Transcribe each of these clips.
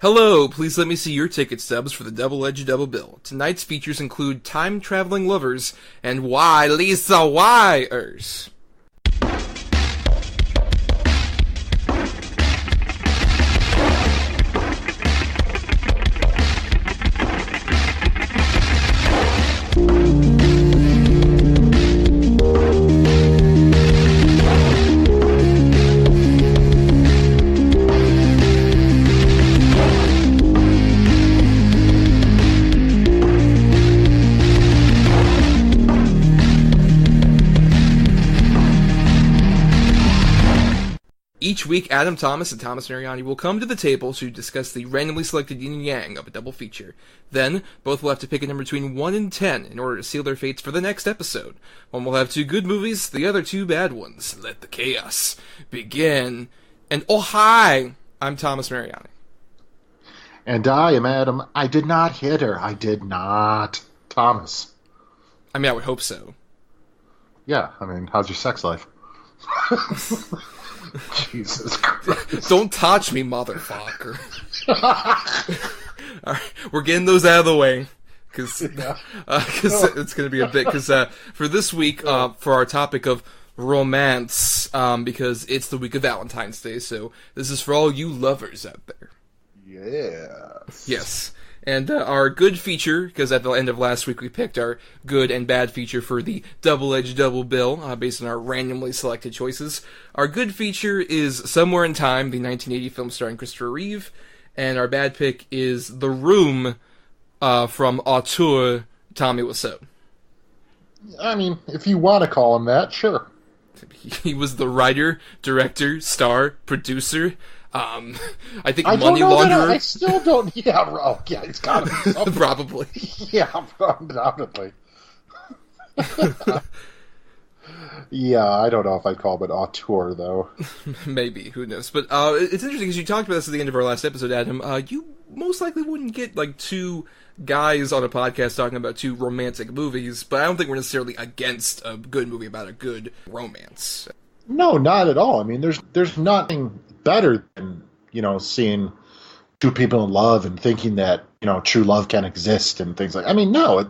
Hello, please let me see your ticket stubs for the double-edged double bill. Tonight's features include Time-Traveling Lovers and Why Lisa Whyers. Each week, Adam, Thomas, and Thomas Mariani will come to the table to discuss the randomly selected yin and yang of a double feature. Then, both will have to pick a number between 1 and 10 in order to seal their fates for the next episode. One will have 2 good movies, the other 2 bad ones. Let the chaos begin. And oh hi, I'm Thomas Mariani. And I am Adam. I did not hit her. I did not. Thomas. I mean, I would hope so. Yeah, I mean, how's your sex life? Jesus Christ. Don't touch me, motherfucker. All right, we're getting those out of the way. Because it's going to be a bit. Because for this week, for our topic of romance, because it's the week of Valentine's Day, so this is for all you lovers out there. Yes. Yes. And our good feature, because at the end of last week we picked our good and bad feature for the double-edged double bill, based on our randomly selected choices. Our good feature is Somewhere in Time, the 1980 film starring Christopher Reeve, and our bad pick is The Room, from auteur Tommy Wiseau. I mean, if you want to call him that, sure. He was the writer, director, star, producer. I think I money don't know launderer. I still don't. Yeah, it's got to be something. Probably. Yeah, undoubtedly. Yeah, I don't know if I'd call him an auteur, though. Maybe, who knows? But it's interesting because you talked about this at the end of our last episode, Adam. You most likely wouldn't get like 2 guys on a podcast talking about 2 romantic movies, but I don't think we're necessarily against a good movie about a good romance. No, not at all. I mean, there's nothing better than, seeing 2 people in love and thinking that, true love can exist and things like. I mean, no,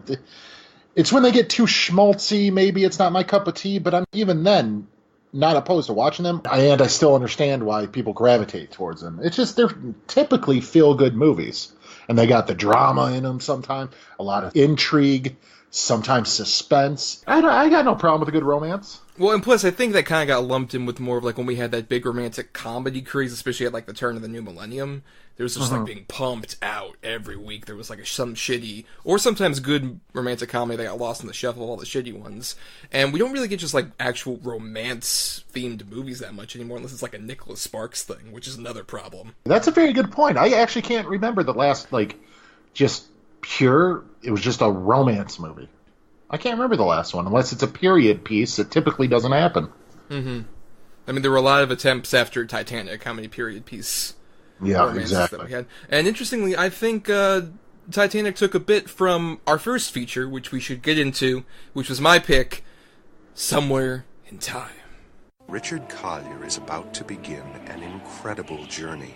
it's when they get too schmaltzy. Maybe it's not my cup of tea, but I'm even then not opposed to watching them. And I still understand why people gravitate towards them. It's just they're typically feel-good movies, and they got the drama in them sometimes, a lot of intrigue, sometimes suspense. I got no problem with a good romance. Well, and plus, I think that kind of got lumped in with more of like when we had that big romantic comedy craze, especially at like the turn of the new millennium. There was just like being pumped out every week. There was like some shitty, or sometimes good romantic comedy that got lost in the shuffle of all the shitty ones. And we don't really get just like actual romance-themed movies that much anymore, unless it's like a Nicholas Sparks thing, which is another problem. That's a very good point. I actually can't remember the last, just pure, it was just a romance movie. I can't remember the last one, unless it's a period piece. It typically doesn't happen. Mm-hmm. I mean, there were a lot of attempts after Titanic, how many period piece romances that we had. And interestingly, I think Titanic took a bit from our first feature, which we should get into, which was my pick, Somewhere in Time. Richard Collier is about to begin an incredible journey.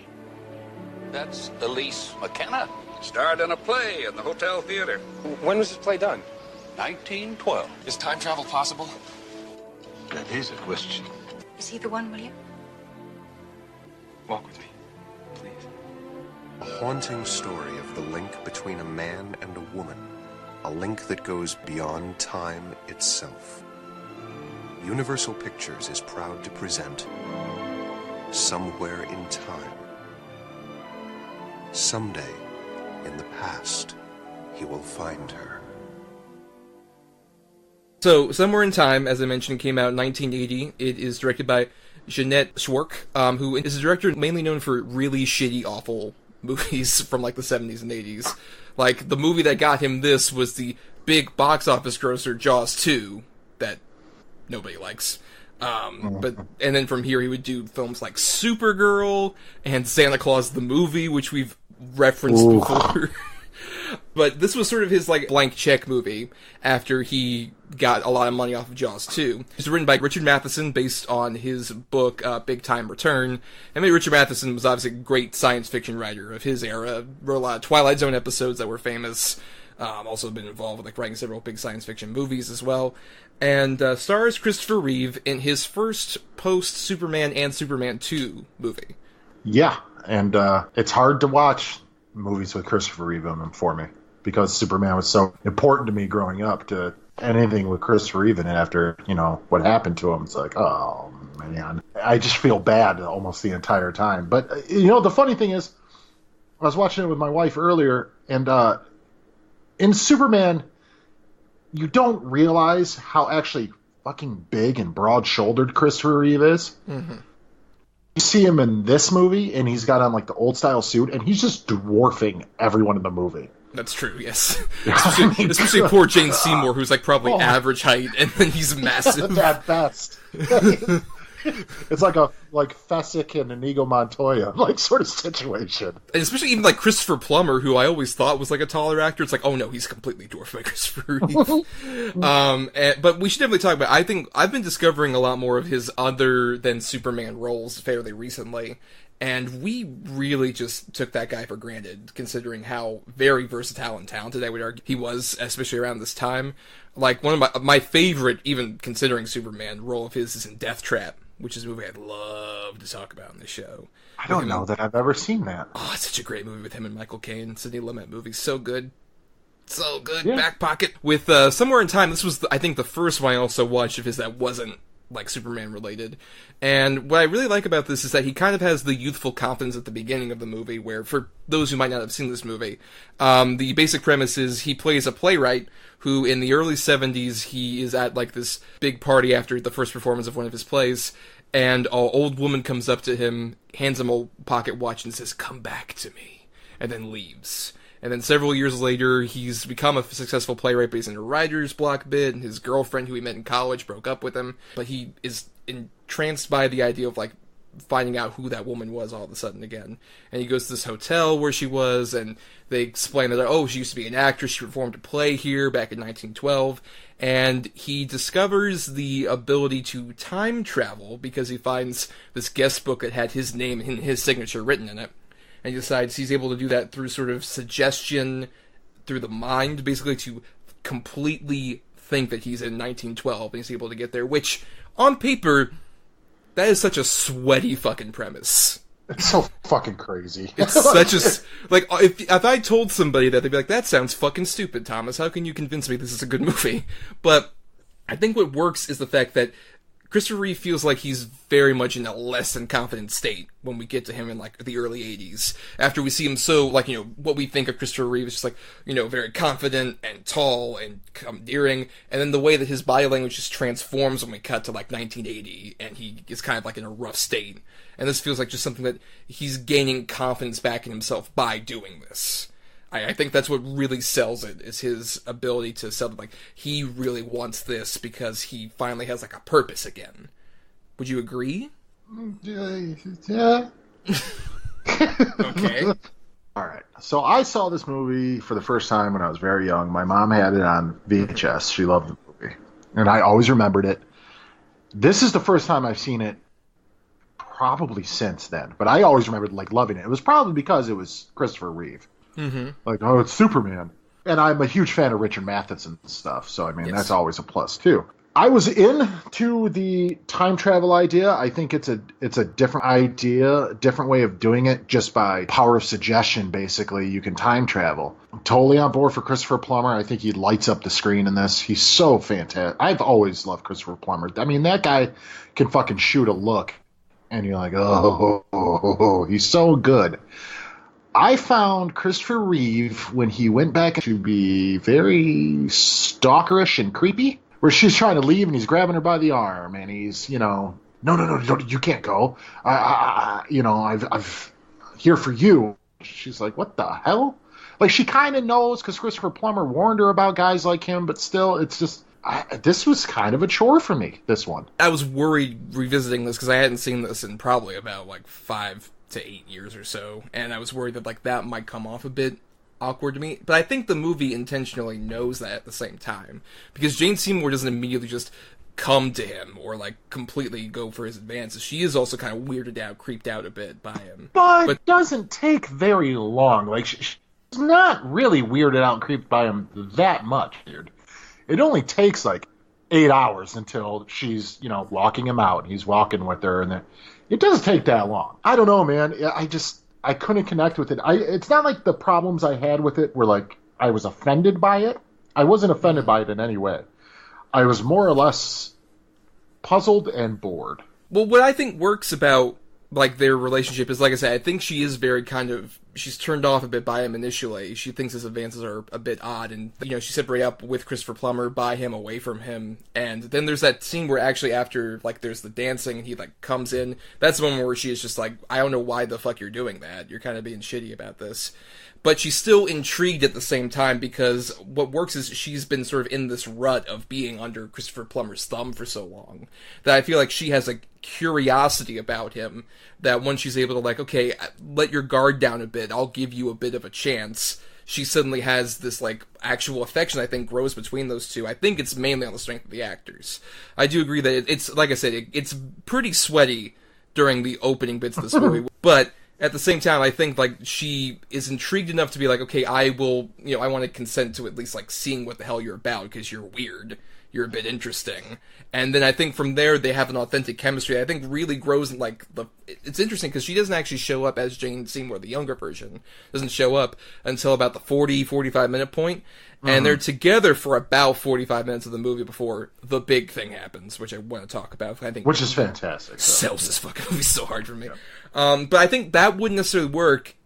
That's Elise McKenna. Starred in a play in the Hotel Theater. When was this play done? 1912. Is time travel possible? That is a question. Is he the one, William? Walk with me, please. A haunting story of the link between a man and a woman. A link that goes beyond time itself. Universal Pictures is proud to present Somewhere in Time. Someday, in the past, he will find her. So, Somewhere in Time, as I mentioned, came out in 1980. It is directed by Jeanette Schwark, who is a director mainly known for really shitty, awful movies from, like, the 70s and 80s. Like, the movie that got him this was the big box office grosser Jaws 2, that nobody likes. And then from here he would do films like Supergirl and Santa Claus the Movie, which we've referenced before. But this was sort of his, like, blank check movie after he got a lot of money off of Jaws 2. It was written by Richard Matheson based on his book, Big Time Return. I mean, Richard Matheson was obviously a great science fiction writer of his era. Wrote a lot of Twilight Zone episodes that were famous. Also been involved with, like, writing several big science fiction movies as well. And stars Christopher Reeve in his first post-Superman and Superman 2 movie. Yeah, and it's hard to watch movies with Christopher Reeve in them for me, because Superman was so important to me growing up. To anything with Christopher Reeve in it after, what happened to him, it's like, oh, man. I just feel bad almost the entire time. But, the funny thing is, I was watching it with my wife earlier, and in Superman, you don't realize how actually fucking big and broad-shouldered Christopher Reeve is. Mm-hmm. You see him in this movie, and he's got on, like, the old-style suit, and he's just dwarfing everyone in the movie. That's true, yes. Especially poor Jane Seymour, who's, like, probably average height, and then he's massive. At best. It's like a Fessick and Inigo Montoya sort of situation. And especially even like Christopher Plummer, who I always thought was like a taller actor. It's like, oh no, he's completely dwarfed by Christopher Reeve. But we should definitely talk about. I think I've been discovering a lot more of his other than Superman roles fairly recently, and we really just took that guy for granted, considering how very versatile and talented I would argue he was, especially around this time. Like, one of my favorite, even considering Superman, role of his is in Death Trap, which is a movie I'd love to talk about on the show. I don't know that I've ever seen that. Oh, it's such a great movie with him and Michael Caine. Sidney Lumet movie. So good. So good. Yeah. Back Pocket. With Somewhere in Time, this was, I think, the first one I also watched of his that wasn't, like, Superman related. And what I really like about this is that he kind of has the youthful confidence at the beginning of the movie, where, for those who might not have seen this movie, the basic premise is he plays a playwright who, in the early 70s, he is at, like, this big party after the first performance of one of his plays, and an old woman comes up to him, hands him a pocket watch, and says, "Come back to me," and then leaves. And then several years later, he's become a successful playwright, but he's in a writer's block bit, and his girlfriend, who he met in college, broke up with him. But he is entranced by the idea of, like, finding out who that woman was all of a sudden again. And he goes to this hotel where she was, and they explain that, oh, she used to be an actress, she performed a play here back in 1912. And he discovers the ability to time travel because he finds this guest book that had his name and his signature written in it. And he decides he's able to do that through sort of suggestion, through the mind, basically, to completely think that he's in 1912, and he's able to get there, which, on paper, that is such a sweaty fucking premise. It's so fucking crazy. It's such a... Like, if I told somebody that, they'd be like, that sounds fucking stupid, Thomas. How can you convince me this is a good movie? But I think what works is the fact that Christopher Reeve feels like he's very much in a less than confident state when we get to him in, like, the early 80s. After we see him so, like, what we think of Christopher Reeve is just, like, very confident and tall and endearing. And then the way that his body language just transforms when we cut to, like, 1980, and he is kind of, like, in a rough state. And this feels like just something that he's gaining confidence back in himself by doing this. I think that's what really sells it, is his ability to sell it. Like, he really wants this because he finally has, like, a purpose again. Would you agree? Yeah. Okay. All right. So I saw this movie for the first time when I was very young. My mom had it on VHS. She loved the movie. And I always remembered it. This is the first time I've seen it probably since then. But I always remembered, like, loving it. It was probably because it was Christopher Reeve. Mm-hmm. Like, oh, it's Superman. And I'm a huge fan of Richard Matheson stuff, so, I mean, That's always a plus, too. I was into the time travel idea. I think it's a different idea, a different way of doing it, just by power of suggestion, basically. You can time travel. I'm totally on board for Christopher Plummer. I think he lights up the screen in this. He's so fantastic. I've always loved Christopher Plummer. I mean, that guy can fucking shoot a look, and you're like, oh, he's so good. I found Christopher Reeve, when he went back, to be very stalkerish and creepy, where she's trying to leave and he's grabbing her by the arm and he's, no, you can't go. I've here for you. She's like, what the hell? Like, she kind of knows because Christopher Plummer warned her about guys like him, but still, it's just, this was kind of a chore for me, this one. I was worried revisiting this because I hadn't seen this in probably about, like, 5 to 8 years or so, and I was worried that, like, that might come off a bit awkward to me. But I think the movie intentionally knows that at the same time. Because Jane Seymour doesn't immediately just come to him or, like, completely go for his advances. She is also kind of weirded out, creeped out a bit by him. But it doesn't take very long. Like, she's not really weirded out and creeped by him that much, dude. It only takes, like, 8 hours until she's, you know, walking him out. He's walking with her, and it doesn't take that long. I don't know, man. I couldn't connect with it. It's not like the problems I had with it were, like, I was offended by it. I wasn't offended by it in any way. I was more or less puzzled and bored. Well, what I think works about, like, their relationship is, like I said, I think she is very she's turned off a bit by him initially. She thinks his advances are a bit odd, and, you know, she separated up with Christopher Plummer, by him, away from him, and then there's that scene where actually after, like, there's the dancing, and he, like, comes in. That's the moment where she is just like, I don't know why the fuck you're doing that. You're kind of being shitty about this. But she's still intrigued at the same time, because what works is she's been sort of in this rut of being under Christopher Plummer's thumb for so long, that I feel like she has a curiosity about him, that once she's able to, like, okay, let your guard down a bit, I'll give you a bit of a chance, she suddenly has this, like, actual affection I think grows between those two. I think it's mainly on the strength of the actors. I do agree that it's, like I said, it's pretty sweaty during the opening bits of this movie, but at the same time, I think, like, she is intrigued enough to be like, okay, I will, you know, I want to consent to at least, like, seeing what the hell you're about, because you're weird. You're a bit interesting. And then I think from there, they have an authentic chemistry I think really grows in, like, it's interesting, because she doesn't actually show up as Jane Seymour, the younger version. Doesn't show up until about the 45 minute point. And they're together for about 45 minutes of the movie before the big thing happens, which I want to talk about. I think, which is fantastic. Sells this fucking movie so hard for me. Yeah. But I think that wouldn't necessarily work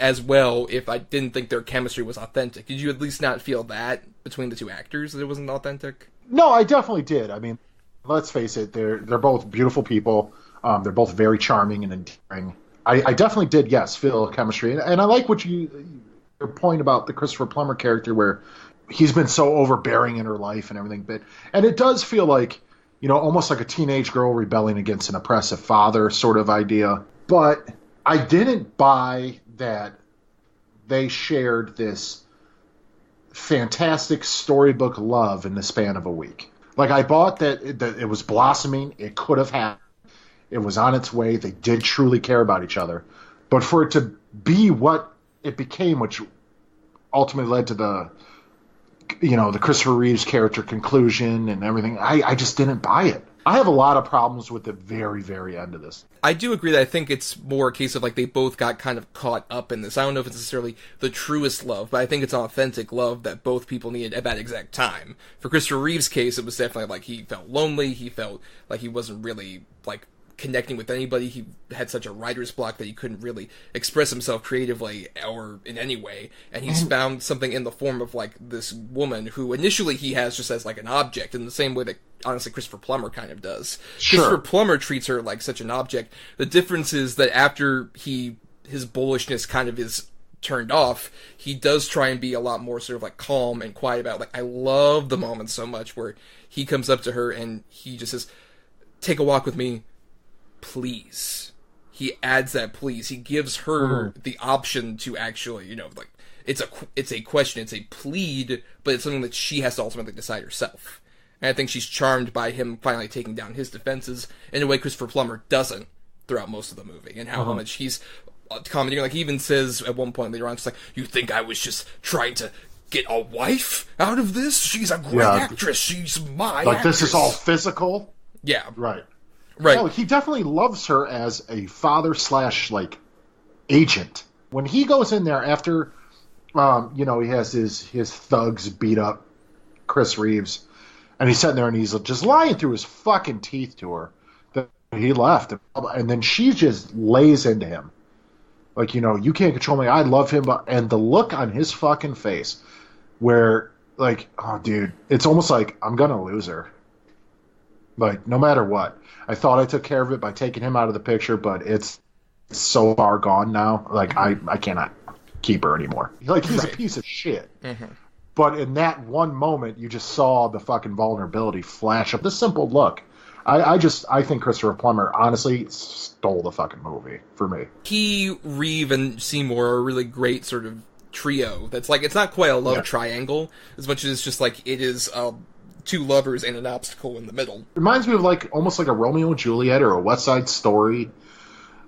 as well if I didn't think their chemistry was authentic. Did you at least not feel that between the two actors, that it wasn't authentic? No, I definitely did. I mean, let's face it, they're both beautiful people. They're both very charming and endearing. I definitely did, yes, feel chemistry. And I like what your point about the Christopher Plummer character, where he's been so overbearing in her life and everything. And it does feel like, you know, almost like a teenage girl rebelling against an oppressive father sort of idea. But I didn't buy that they shared this fantastic storybook love in the span of a week. Like, I bought that it was blossoming. It could have happened. It was on its way. They did truly care about each other. But for it to be what it became, which ultimately led to the Christopher Reeve's character conclusion and everything, I just didn't buy it. I have a lot of problems with the very, very end of this. I do agree that I think it's more a case of, like, they both got kind of caught up in this. I don't know if it's necessarily the truest love, but I think it's authentic love that both people needed at that exact time. For Christopher Reeve's case, it was definitely like he felt lonely, he felt like he wasn't really, like, connecting with anybody. He had such a writer's block that he couldn't really express himself creatively or in any way, and he's found something in the form of, like, this woman who initially he has just as, like, an object, in the same way that honestly Christopher Plummer kind of does. Sure. Christopher Plummer treats her like such an object. The difference is that after his bullishness kind of is turned off, he does try and be a lot more sort of, like, calm and quiet about it. Like, I love the moment so much where he comes up to her and he just says, "Take a walk with me, please." He adds that please. He gives her the option to actually, you know, like, it's a question, it's a plead, but it's something that she has to ultimately decide herself. And I think she's charmed by him finally taking down his defenses in a way Christopher Plummer doesn't throughout most of the movie, and how much he's commenting. Like, he even says at one point later on, just like, "You think I was just trying to get a wife out of this? She's a great actress. She's my like actress." This is all physical. Yeah. Right. No, he definitely loves her as a father / like agent. When he goes in there after, he has his thugs beat up Chris Reeves, and he's sitting there and he's just lying through his fucking teeth to her that he left, and then she just lays into him like, you know, "You can't control me. I love him," and the look on his fucking face, where, like, oh dude, it's almost like I'm gonna lose her. Like, no matter what. I thought I took care of it by taking him out of the picture, but it's so far gone now. Like, I cannot keep her anymore. Like, he's a piece of shit. But in that one moment, you just saw the fucking vulnerability flash up. This simple look. I think Christopher Plummer, honestly, stole the fucking movie for me. Reeve, and Seymour are a really great sort of trio. That's like, it's not quite a love triangle as much as it's just like it is two lovers and an obstacle in the middle. Reminds me of like almost like a Romeo and Juliet or a West Side Story,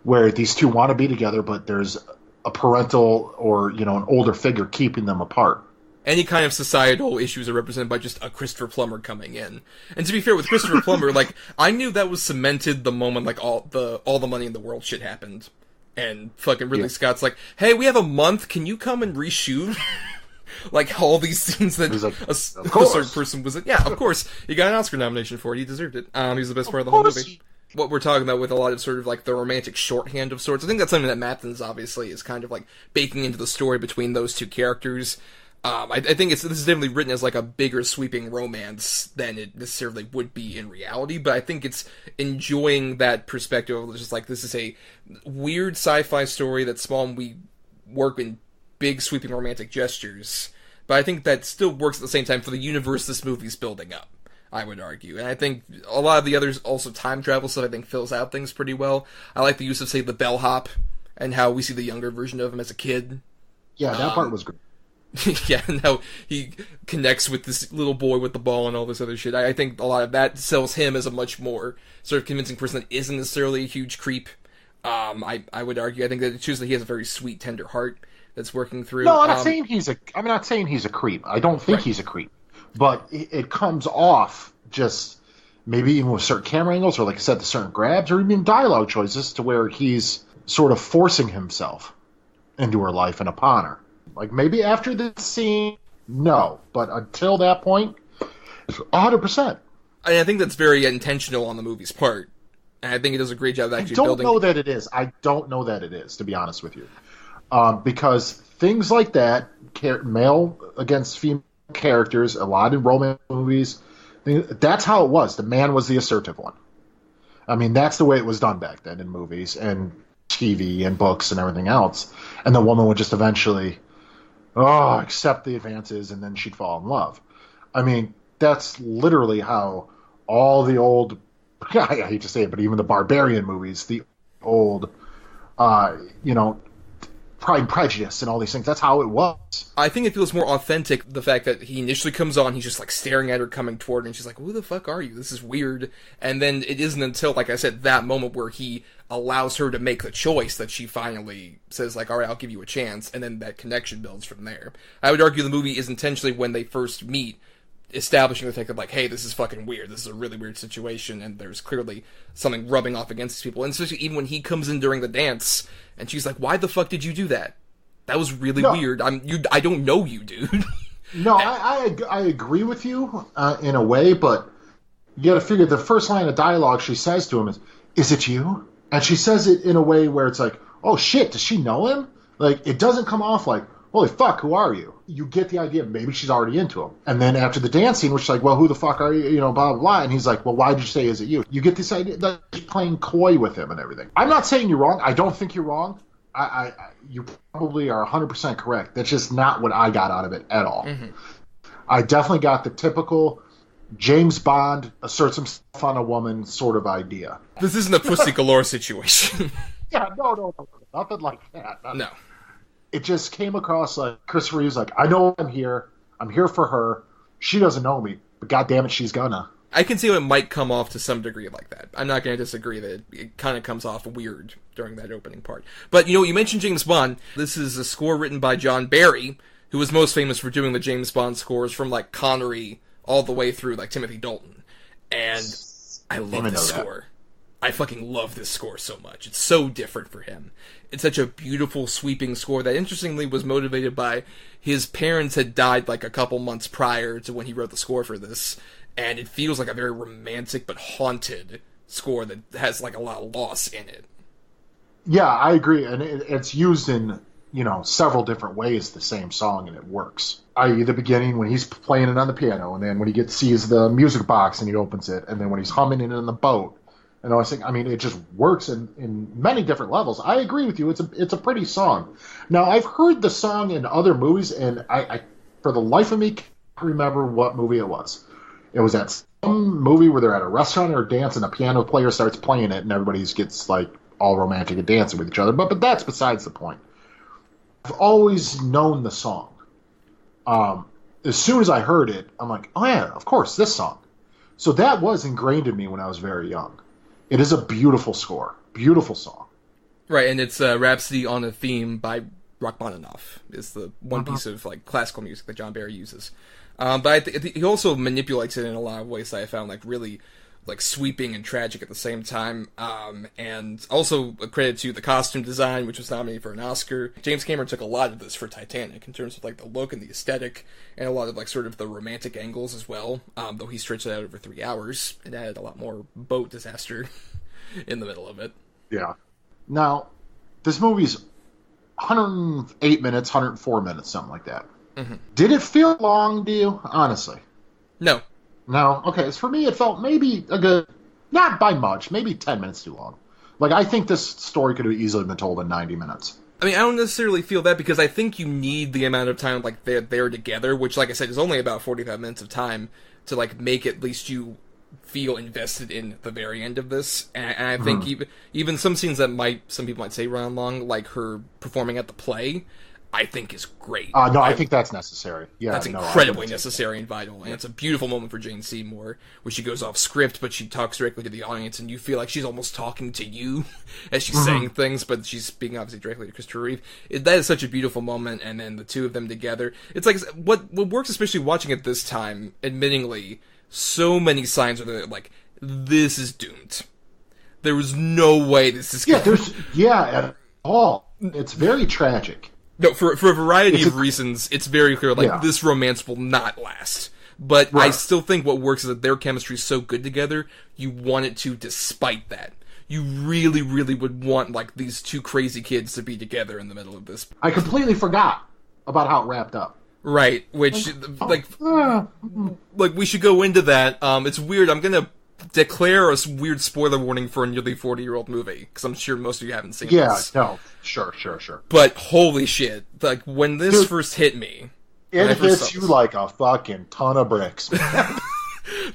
where these two want to be together, but there's a parental or an older figure keeping them apart. Any kind of societal issues are represented by just a Christopher Plummer coming in. And to be fair, with Christopher Plummer, like, I knew that was cemented the moment, like, all the money in the world shit happened. And fucking Ridley Scott's like, hey, we have a month, can you come and reshoot? Like, all these scenes that a certain person was in. Yeah, of course. He got an Oscar nomination for it, he deserved it. He was the best part of the whole movie. What we're talking about with a lot of sort of, like, the romantic shorthand of sorts, I think that's something that Mathens, obviously, is kind of, like, baking into the story between those two characters. I think this is definitely written as like a bigger sweeping romance than it necessarily would be in reality, but I think it's enjoying that perspective of just like, this is a weird sci-fi story that's small and we work in big sweeping romantic gestures, but I think that still works at the same time for the universe this movie's building up, I would argue. And I think a lot of the others, also time travel stuff, I think fills out things pretty well. I like the use of, say, the bellhop and how we see the younger version of him as a kid. Yeah, that part was great. Yeah, and how he connects with this little boy with the ball and all this other shit. I think a lot of that sells him as a much more sort of convincing person that isn't necessarily a huge creep. I would argue, I think that it shows that he has a very sweet, tender heart that's working through. No, I'm not saying he's a creep. I don't think he's a creep. But it comes off just maybe even with certain camera angles or, like I said, the certain grabs or even dialogue choices to where he's sort of forcing himself into her life and upon her. Like, maybe after this scene, no. But until that point, 100%. I think that's very intentional on the movie's part. And I think it does a great job of actually building... I don't know that it is, to be honest with you. Because things like that, male against female characters, a lot in romance movies, that's how it was. The man was the assertive one. I mean, that's the way it was done back then in movies and TV and books and everything else. And the woman would just eventually... accept the advances, and then she'd fall in love. I mean, that's literally how all the old, I hate to say it, but even the barbarian movies, the old, Pride and Prejudice and all these things, that's how it was. I think it feels more authentic, the fact that he initially comes on, he's just like staring at her coming toward her, and she's like, who the fuck are you? This is weird. And then it isn't until, like I said, that moment where he allows her to make the choice that she finally says, like, alright, I'll give you a chance, and then that connection builds from there. I would argue the movie is intentionally, when they first meet, establishing the fact that, like, hey, this is fucking weird, this is a really weird situation, and there's clearly something rubbing off against these people. And especially even when he comes in during the dance, and she's like, why the fuck did you do that? That was really weird. I don't know you, dude. No, I agree with you in a way, but you gotta figure the first line of dialogue she says to him is it you? And she says it in a way where it's like, oh shit, does she know him? Like, it doesn't come off like, holy fuck, who are you? You get the idea, maybe she's already into him. And then after the dance scene, which is like, well, who the fuck are you? Blah, blah, blah. And he's like, well, why did you say, is it you? You get this idea that she's playing coy with him and everything. I'm not saying you're wrong. I don't think you're wrong. You probably are 100% correct. That's just not what I got out of it at all. Mm-hmm. I definitely got the typical James Bond asserts himself on a woman sort of idea. This isn't a Pussy Galore situation. Yeah, no. Nothing like that. No. It just came across like Christopher Reeve's like, I know I'm here. I'm here for her. She doesn't know me, but goddammit, she's gonna. I can see how it might come off to some degree like that. I'm not going to disagree that it kind of comes off weird during that opening part. But, you mentioned James Bond. This is a score written by John Barry, who was most famous for doing the James Bond scores from, like, Connery all the way through, like, Timothy Dalton. And I love this score. I fucking love this score so much. It's so different for him. It's such a beautiful, sweeping score that, interestingly, was motivated by his parents had died, like, a couple months prior to when he wrote the score for this. And it feels like a very romantic but haunted score that has, like, a lot of loss in it. Yeah, I agree. And it's used in, several different ways, the same song, and it works. I.e., the beginning when he's playing it on the piano, and then when he sees the music box and he opens it, and then when he's humming it in the boat. And I was thinking, it just works in many different levels. I agree with you. It's a pretty song. Now, I've heard the song in other movies, and I for the life of me, can't remember what movie it was. It was at some movie where they're at a restaurant or a dance, and a piano player starts playing it, and everybody gets, like, all romantic and dancing with each other. But that's besides the point. always known the song. As soon as I heard it, I'm like, oh yeah, of course, this song. So that was ingrained in me when I was very young. It is a beautiful score. Beautiful song. Right, and it's Rhapsody on a Theme by Rachmaninoff. Is the one piece of like classical music that John Barry uses. But he also manipulates it in a lot of ways that I found like really like sweeping and tragic at the same time. And also a credit to the costume design, which was nominated for an Oscar. James Cameron took a lot of this for Titanic in terms of like the look and the aesthetic, and a lot of like sort of the romantic angles as well. Though he stretched it out over 3 hours and added a lot more boat disaster in the middle of it. Yeah. Now, this movie's 108 minutes, 104 minutes, something like that. Mm-hmm. Did it feel long to you, honestly? No. No? Okay, for me it felt maybe a good, not by much, maybe 10 minutes too long. Like, I think this story could have easily been told in 90 minutes. I mean, I don't necessarily feel that, because I think you need the amount of time, like, they're together, which, like I said, is only about 45 minutes of time to, like, make at least you feel invested in the very end of this. And I think even some scenes that some people might say run long, like her performing at the play, I think is great. No, I think that's necessary. Yeah, that's incredibly necessary and vital. And it's a beautiful moment for Jane Seymour, where she goes off script, but she talks directly to the audience, and you feel like she's almost talking to you as she's saying things, but she's speaking obviously directly to Christopher Reeve. That is such a beautiful moment, and then the two of them together. It's like, what works, especially watching it this time, admittingly, so many signs are like, this is doomed. There was no way this is going to... at all. It's very tragic. No, for a variety of reasons, it's very clear, like, this romance will not last. But I still think what works is that their chemistry is so good together, you want it to despite that. You really, really would want, like, these two crazy kids to be together in the middle of this. I completely forgot about how it wrapped up. Right, which, like, we should go into that. It's weird, I'm gonna declare a weird spoiler warning for a nearly 40-year-old movie, because I'm sure most of you haven't seen this. Yeah, no, sure. But holy shit, like, when this first hit me... It hits you like a fucking ton of bricks, man.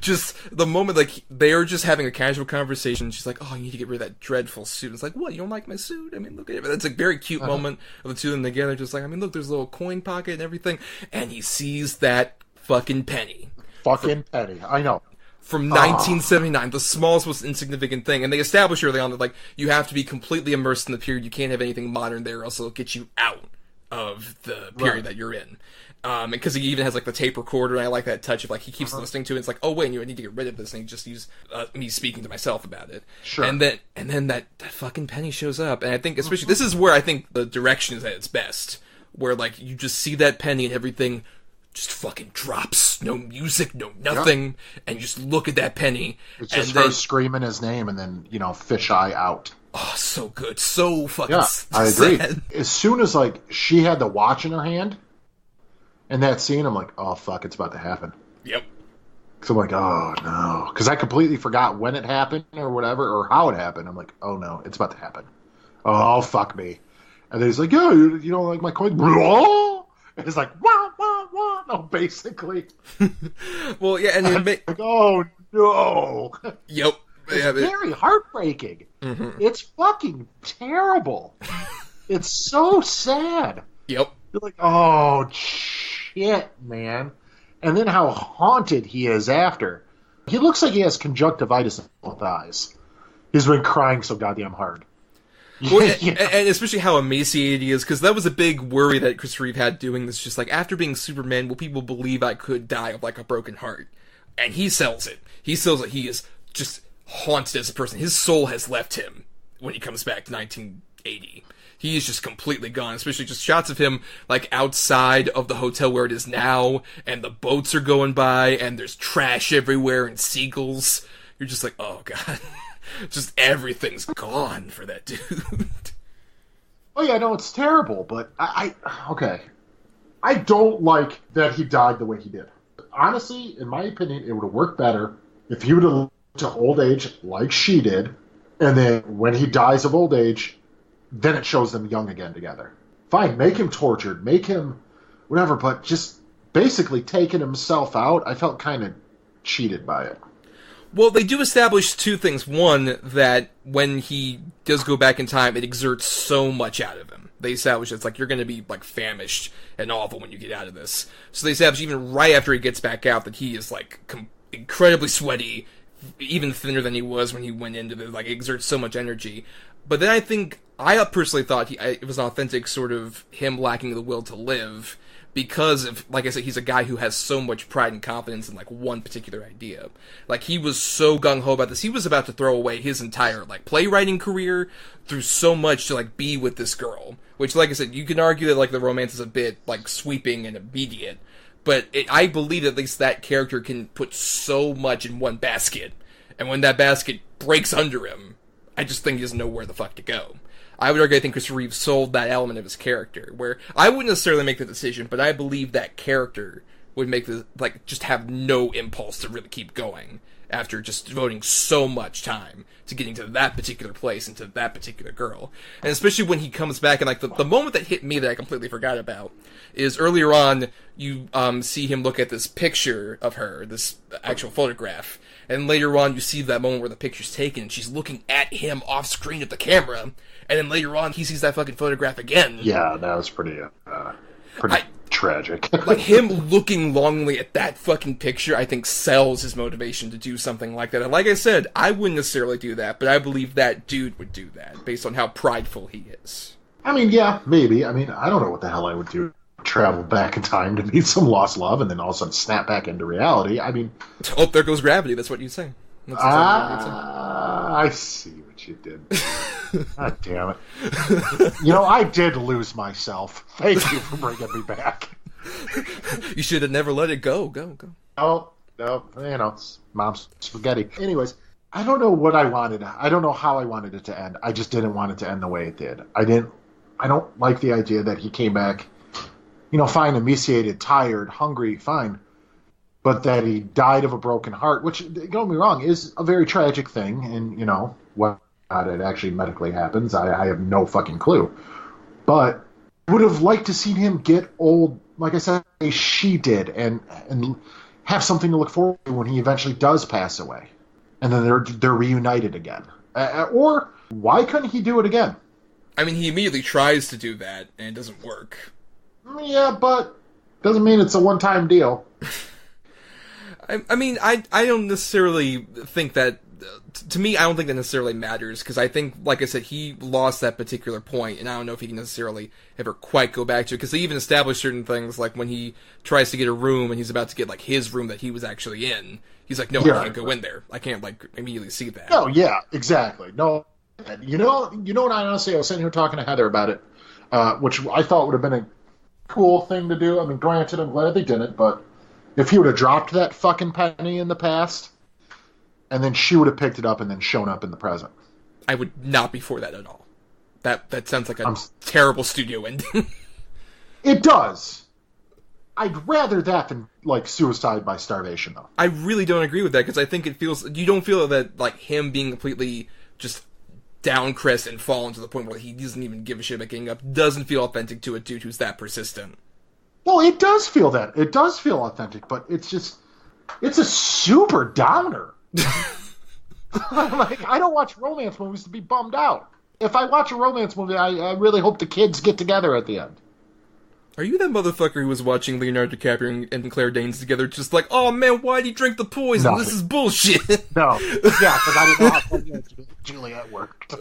Just the moment, like, they're just having a casual conversation. She's like, oh, you need to get rid of that dreadful suit. It's like, what, you don't like my suit? I mean, look at it. That's a very cute moment of the two of them together. Just like, I mean, look, there's a little coin pocket and everything. And he sees that fucking penny. Penny, I know. From 1979, the smallest, most insignificant thing. And they establish early on that, like, you have to be completely immersed in the period. You can't have anything modern there, or else it'll get you out of the period that you're in. Because he even has, like, the tape recorder, and I like that touch of, like, he keeps listening to it. It's like, oh, wait, I need to get rid of this, and he just uses me speaking to myself about it. Sure. And then that fucking penny shows up, and I think, especially, this is where I think the direction is at its best, where, like, you just see that penny and everything just fucking drops. No music, no nothing, and you just look at that penny. It's just her screaming his name, and then, fisheye out. Oh, so good. So fucking I agree. sad. As soon as, like, she had the watch in her hand, in that scene, I'm like, oh, fuck, it's about to happen. Yep. So I'm like, oh, no. Because I completely forgot when it happened or whatever, or how it happened. I'm like, oh, no, it's about to happen. Oh, fuck me. And then he's like, yeah, you don't like my coin? And it's like, wah, wah, wah. No, basically. Well, yeah, and then... like, oh, no. Yep. It's very heartbreaking. Mm-hmm. It's fucking terrible. It's so sad. Yep. You're like, oh, shit, man. And then how haunted he is after. He looks like he has conjunctivitis in both eyes. He's been crying so goddamn hard. Well, and especially how emaciated he is, because that was a big worry that Christopher Reeve had doing this. Just like, after being Superman, will people believe I could die of, like, a broken heart? And he sells it. He sells it. He is just haunted as a person. His soul has left him when he comes back to 1980. He is just completely gone, especially just shots of him, like, outside of the hotel where it is now, and the boats are going by, and there's trash everywhere, and seagulls. You're just like, oh, God. Just everything's gone for that dude. Oh, yeah, no, it's terrible, but okay. I don't like that he died the way he did. Honestly, in my opinion, it would have worked better if he would have lived to old age like she did, and then when he dies of old age, then it shows them young again together. Fine, make him tortured, make him whatever, but just basically taking himself out, I felt kind of cheated by it. Well, they do establish two things. One, that when he does go back in time, it exerts so much out of him. They establish it's like you're going to be like famished and awful when you get out of this. So they establish even right after he gets back out that he is like incredibly sweaty, even thinner than he was when he went into the like exerts so much energy. But then I personally thought it was an authentic sort of him lacking the will to live. Because of, like I said, he's a guy who has so much pride and confidence in, like, one particular idea. Like, he was so gung-ho about this. He was about to throw away his entire, like, playwriting career through so much to, like, be with this girl. Which, like I said, you can argue that, like, the romance is a bit, like, sweeping and immediate. But I believe at least that character can put so much in one basket. And when that basket breaks under him, I just think he doesn't know where the fuck to go. I would argue I think Christopher Reeve sold that element of his character, where I wouldn't necessarily make the decision, but I believe that character would make the, like, just have no impulse to really keep going after just devoting so much time to getting to that particular place and to that particular girl. And especially when he comes back, and, like, the moment that hit me that I completely forgot about is earlier on, you see him look at this picture of her, this actual photograph, and later on you see that moment where the picture's taken, and she's looking at him off screen at the camera, and then later on he sees that fucking photograph again. Yeah, that was pretty tragic. Like, him looking longingly at that fucking picture, I think sells his motivation to do something like that. And like I said, I wouldn't necessarily do that, but I believe that dude would do that, based on how prideful he is. I mean, yeah, maybe. I mean, I don't know what the hell I would do. Travel back in time to meet some lost love and then all of a sudden snap back into reality. I mean... Oh, there goes gravity, that's what you say. I see what you did. God damn it. You know, I did lose myself. Thank you for bringing me back. You should have never let it go. Go. Oh, no, you know, it's mom's spaghetti. Anyways, I don't know what I wanted. I don't know how I wanted it to end. I just didn't want it to end the way it did. I don't like the idea that he came back, you know, fine, emaciated, tired, hungry, fine. But that he died of a broken heart, which, don't get me wrong, is a very tragic thing. And, you know, what it actually medically happens, I have no fucking clue. But would have liked to see him get old, like I said, she did, and have something to look forward to when he eventually does pass away. And then they're reunited again. Or why couldn't he do it again? I mean, he immediately tries to do that, and it doesn't work. Yeah, but doesn't mean it's a one-time deal. I mean, I don't necessarily think that... To me, I don't think that necessarily matters, because I think, like I said, he lost that particular point, and I don't know if he can necessarily ever quite go back to it, because they even established certain things, like when he tries to get a room, and he's about to get, like, his room that he was actually in. He's like, no, yeah, I can't go in there. I can't, like, immediately see that. Oh, yeah, exactly. No, you know what, I honestly, I was sitting here talking to Heather about it, which I thought would have been a cool thing to do. I mean, granted, I'm glad they didn't, but if he would have dropped that fucking penny in the past, and then she would have picked it up and then shown up in the present, I would not be for that at all. That sounds like a terrible studio ending. It does. I'd rather that than, like, suicide by starvation, though. I really don't agree with that, because I think it feels... You don't feel that, like, him being completely just downcrest and fallen to the point where he doesn't even give a shit about getting up doesn't feel authentic to a dude who's that persistent. Well, it does feel that. It does feel authentic, but it's just... It's a super downer. Like, I don't watch romance movies to be bummed out. If I watch a romance movie, I really hope the kids get together at the end. Are you that motherfucker who was watching Leonardo DiCaprio and Claire Danes together, just like, oh man, why'd he drink the poison? Nothing. This is bullshit. No. Yeah, because I didn't know how Juliet worked.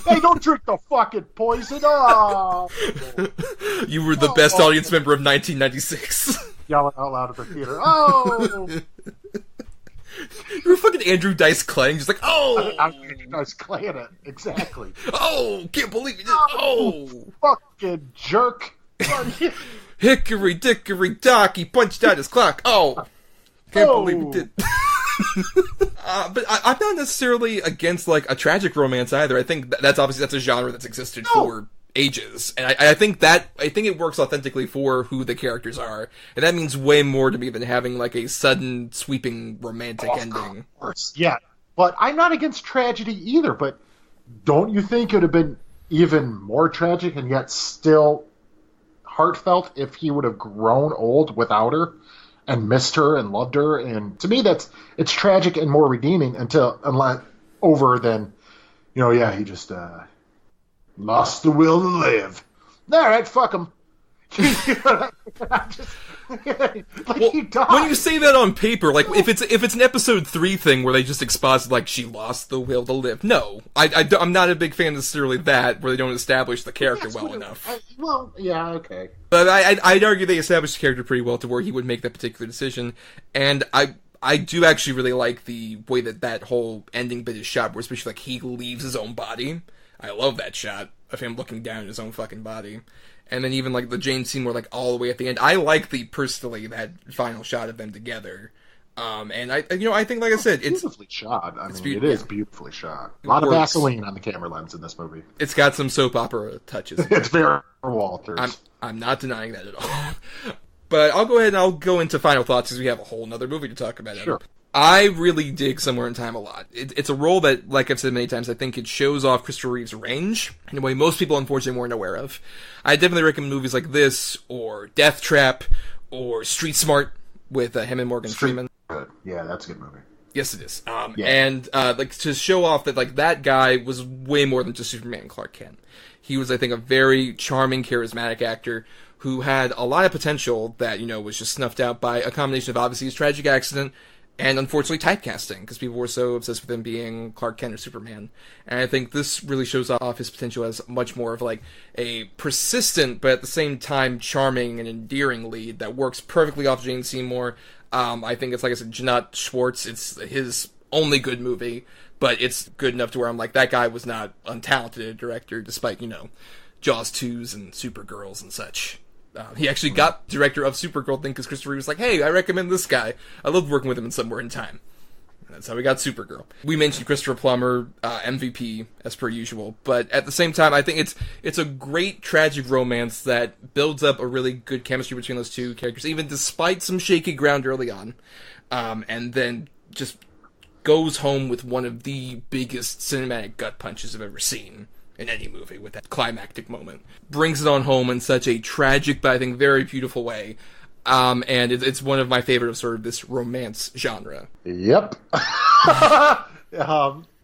Hey, don't drink the fucking poison. Oh. You were the best audience member of 1996. Yelling out loud at the theater. Oh! You were fucking Andrew Dice Claying, just like, oh! I'm Andrew Dice Claying it, exactly. Oh! Can't believe you did it! Oh! Fucking jerk! Hickory dickory dock, he punched out his clock. Oh! Can't believe he did. But I'm not necessarily against, like, a tragic romance either. I think that's a genre that's existed for ages, and I think it works authentically for who the characters are, and that means way more to me than having, like, a sudden sweeping romantic ending. Of course, yeah, but I'm not against tragedy either. But don't you think it would have been even more tragic and yet still heartfelt if he would have grown old without her? and missed her and loved her. And to me, it's tragic and more redeeming unless over than, he just lost the will to live. All right, fuck him. He died. When you say that on paper, like if it's an episode 3 thing where they just exposit like she lost the will to live, no, I'm not a big fan necessarily that where they don't establish the character well enough. Okay. But I'd argue they established the character pretty well to where he would make that particular decision, and I do actually really like the way that whole ending bit is shot, where especially like he leaves his own body. I love that shot of him looking down at his own fucking body. And then even, like, the Jane Seymour, like, all the way at the end. I like personally, that final shot of them together. And I think, like I said, it's beautifully shot. I mean, it is beautifully shot. A lot of Vaseline on the camera lens in this movie. It's got some soap opera touches. It's very Walters. I'm not denying that at all. But I'll go ahead and I'll go into final thoughts because we have a whole nother movie to talk about. Sure. I really dig Somewhere in Time a lot. It's a role that, like I've said many times, I think it shows off Christopher Reeve's range in a way most people, unfortunately, weren't aware of. I definitely recommend movies like this, or Death Trap, or Street Smart with him and Morgan Freeman. Good. Yeah, that's a good movie. Yes, it is. And like to show off that like that guy was way more than just Superman and Clark Kent. He was, I think, a very charming, charismatic actor who had a lot of potential that was just snuffed out by a combination of obviously his tragic accident. And unfortunately, typecasting, because people were so obsessed with him being Clark Kent or Superman. And I think this really shows off his potential as much more of like a persistent, but at the same time charming and endearing lead that works perfectly off Jane Seymour. I think it's, like I said, Janat Schwartz. It's his only good movie, but it's good enough to where I'm like, that guy was not untalented a director, despite, Jaws 2s and Supergirls and such. He actually got director of Supergirl thing because Christopher Reeve was like, hey, I recommend this guy. I loved working with him in Somewhere in Time. And that's how we got Supergirl. We mentioned Christopher Plummer, MVP, as per usual. But at the same time, I think it's a great tragic romance that builds up a really good chemistry between those two characters, even despite some shaky ground early on. And then just goes home with one of the biggest cinematic gut punches I've ever seen in any movie, with that climactic moment. Brings it on home in such a tragic, but I think very beautiful way. And it's one of my favorite of sort of this romance genre. Yep.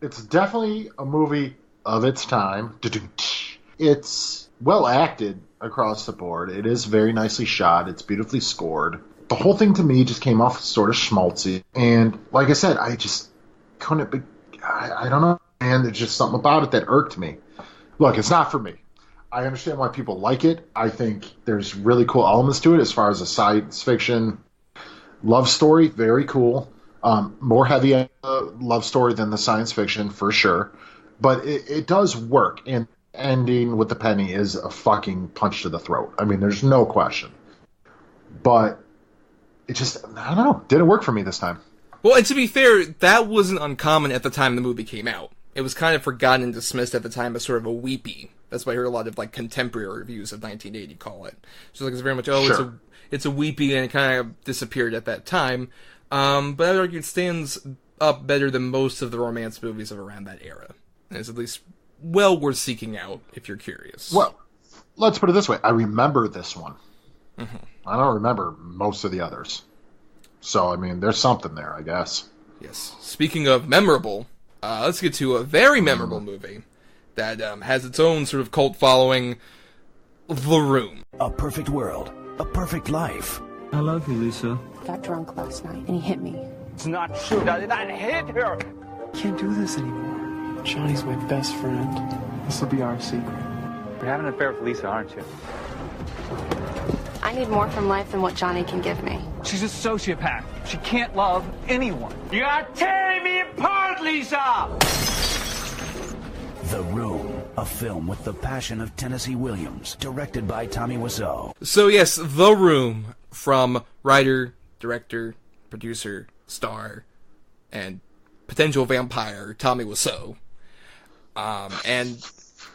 It's definitely a movie of its time. It's well acted across the board. It is very nicely shot. It's beautifully scored. The whole thing to me just came off sort of schmaltzy. And like I said, I just couldn't be... I don't know. And there's just something about it that irked me. Look, it's not for me. I understand why people like it. I think there's really cool elements to it as far as a science fiction love story. Very cool. More heavy love story than the science fiction, for sure. But it does work. And ending with the penny is a fucking punch to the throat. I mean, there's no question. But it just, I don't know, didn't work for me this time. Well, and to be fair, that wasn't uncommon at the time the movie came out. It was kind of forgotten and dismissed at the time as sort of a weepy. That's why I heard a lot of like contemporary reviews of 1980 call it. So like it's very much Sure. it's a weepy, and it kind of disappeared at that time. But I would argue it stands up better than most of the romance movies of around that era. And it's at least well worth seeking out if you're curious. Well, let's put it this way: I remember this one. Mm-hmm. I don't remember most of the others. So I mean, there's something there, I guess. Yes. Speaking of memorable. Let's get to a very memorable movie that has its own sort of cult following, The Room. A perfect world, a perfect life. I love you, Lisa. I got drunk last night and he hit me. It's not true. I did not hit her. Can't do this anymore. Johnny's my best friend. This will be our secret. You're having an affair with Lisa, aren't you? I need more from life than what Johnny can give me. She's a sociopath. She can't love anyone. You are tearing me apart, Lisa! The Room, a film with the passion of Tennessee Williams, directed by Tommy Wiseau. So yes, The Room, from writer, director, producer, star, and potential vampire Tommy Wiseau. And